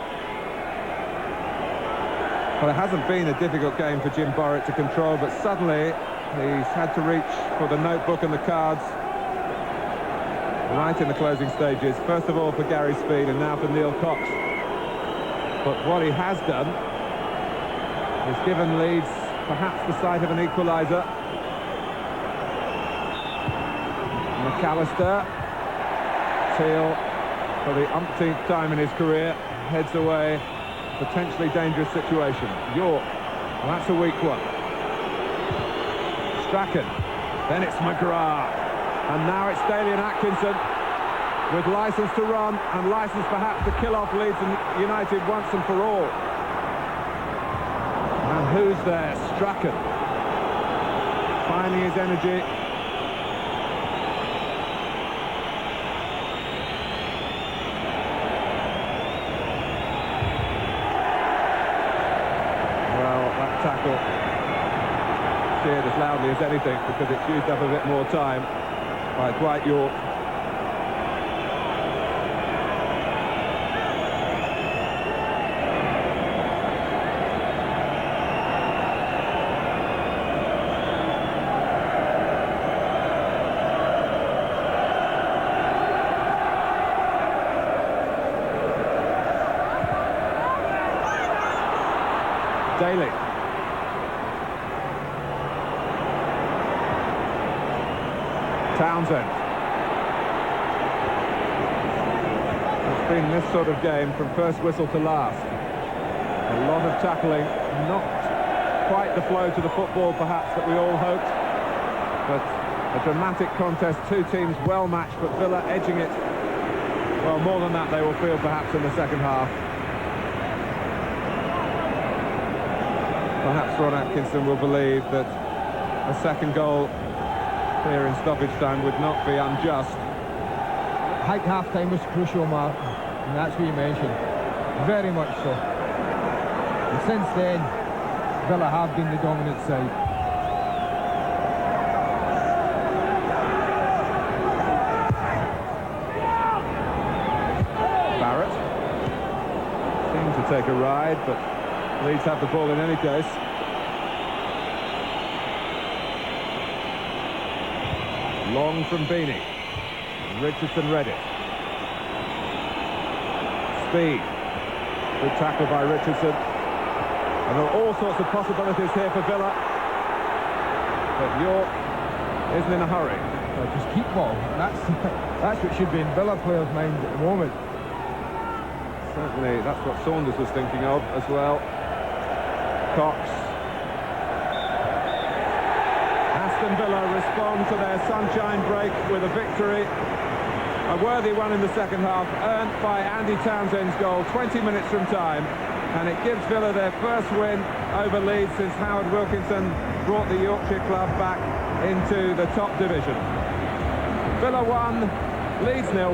S1: Well, it hasn't been a difficult game for Jim Borrett to control, but suddenly he's had to reach for the notebook and the cards right in the closing stages. First of all for Gary Speed and now for Neil Cox. But what he has done is given Leeds perhaps the sight of an equaliser. McAllister, Teal, for the umpteenth time in his career, heads away. Potentially dangerous situation. York, well, that's a weak one. Strachan, then it's McGrath, and now it's Daly and Atkinson with licence to run and licence perhaps to kill off Leeds and United once and for all. And who's there? Strachan, finding his energy. Tackle cheered as loudly as anything because it's used up a bit more time by Dwight York. Daly. Townsend. It's been this sort of game from first whistle to last. A lot of tackling, not quite the flow to the football perhaps that we all hoped, but a dramatic contest, two teams well matched, but Villa edging it. Well, more than that they will feel perhaps in the second half. Perhaps Ron Atkinson will believe that a second goal here in stoppage time would not be unjust.
S2: I think half-time was crucial, Mark, and that's what you mentioned. Very much so. And since then, Villa have been the dominant side.
S1: Barrett seemed to take a ride, but Leeds have the ball in any case. Long from Beanie. Richardson read it. Speed. Good tackle by Richardson. And there are all sorts of possibilities here for Villa. But York isn't in a hurry.
S2: Well, just keep ball. That's what should be in Villa players' minds at the moment.
S1: Certainly, that's what Saunders was thinking of as well. Cox. Aston Villa respond to their sunshine break with a victory. A worthy one in the second half, earned by Andy Townsend's goal 20 minutes from time. And it gives Villa their first win over Leeds since Howard Wilkinson brought the Yorkshire club back into the top division. Villa 1, Leeds 0.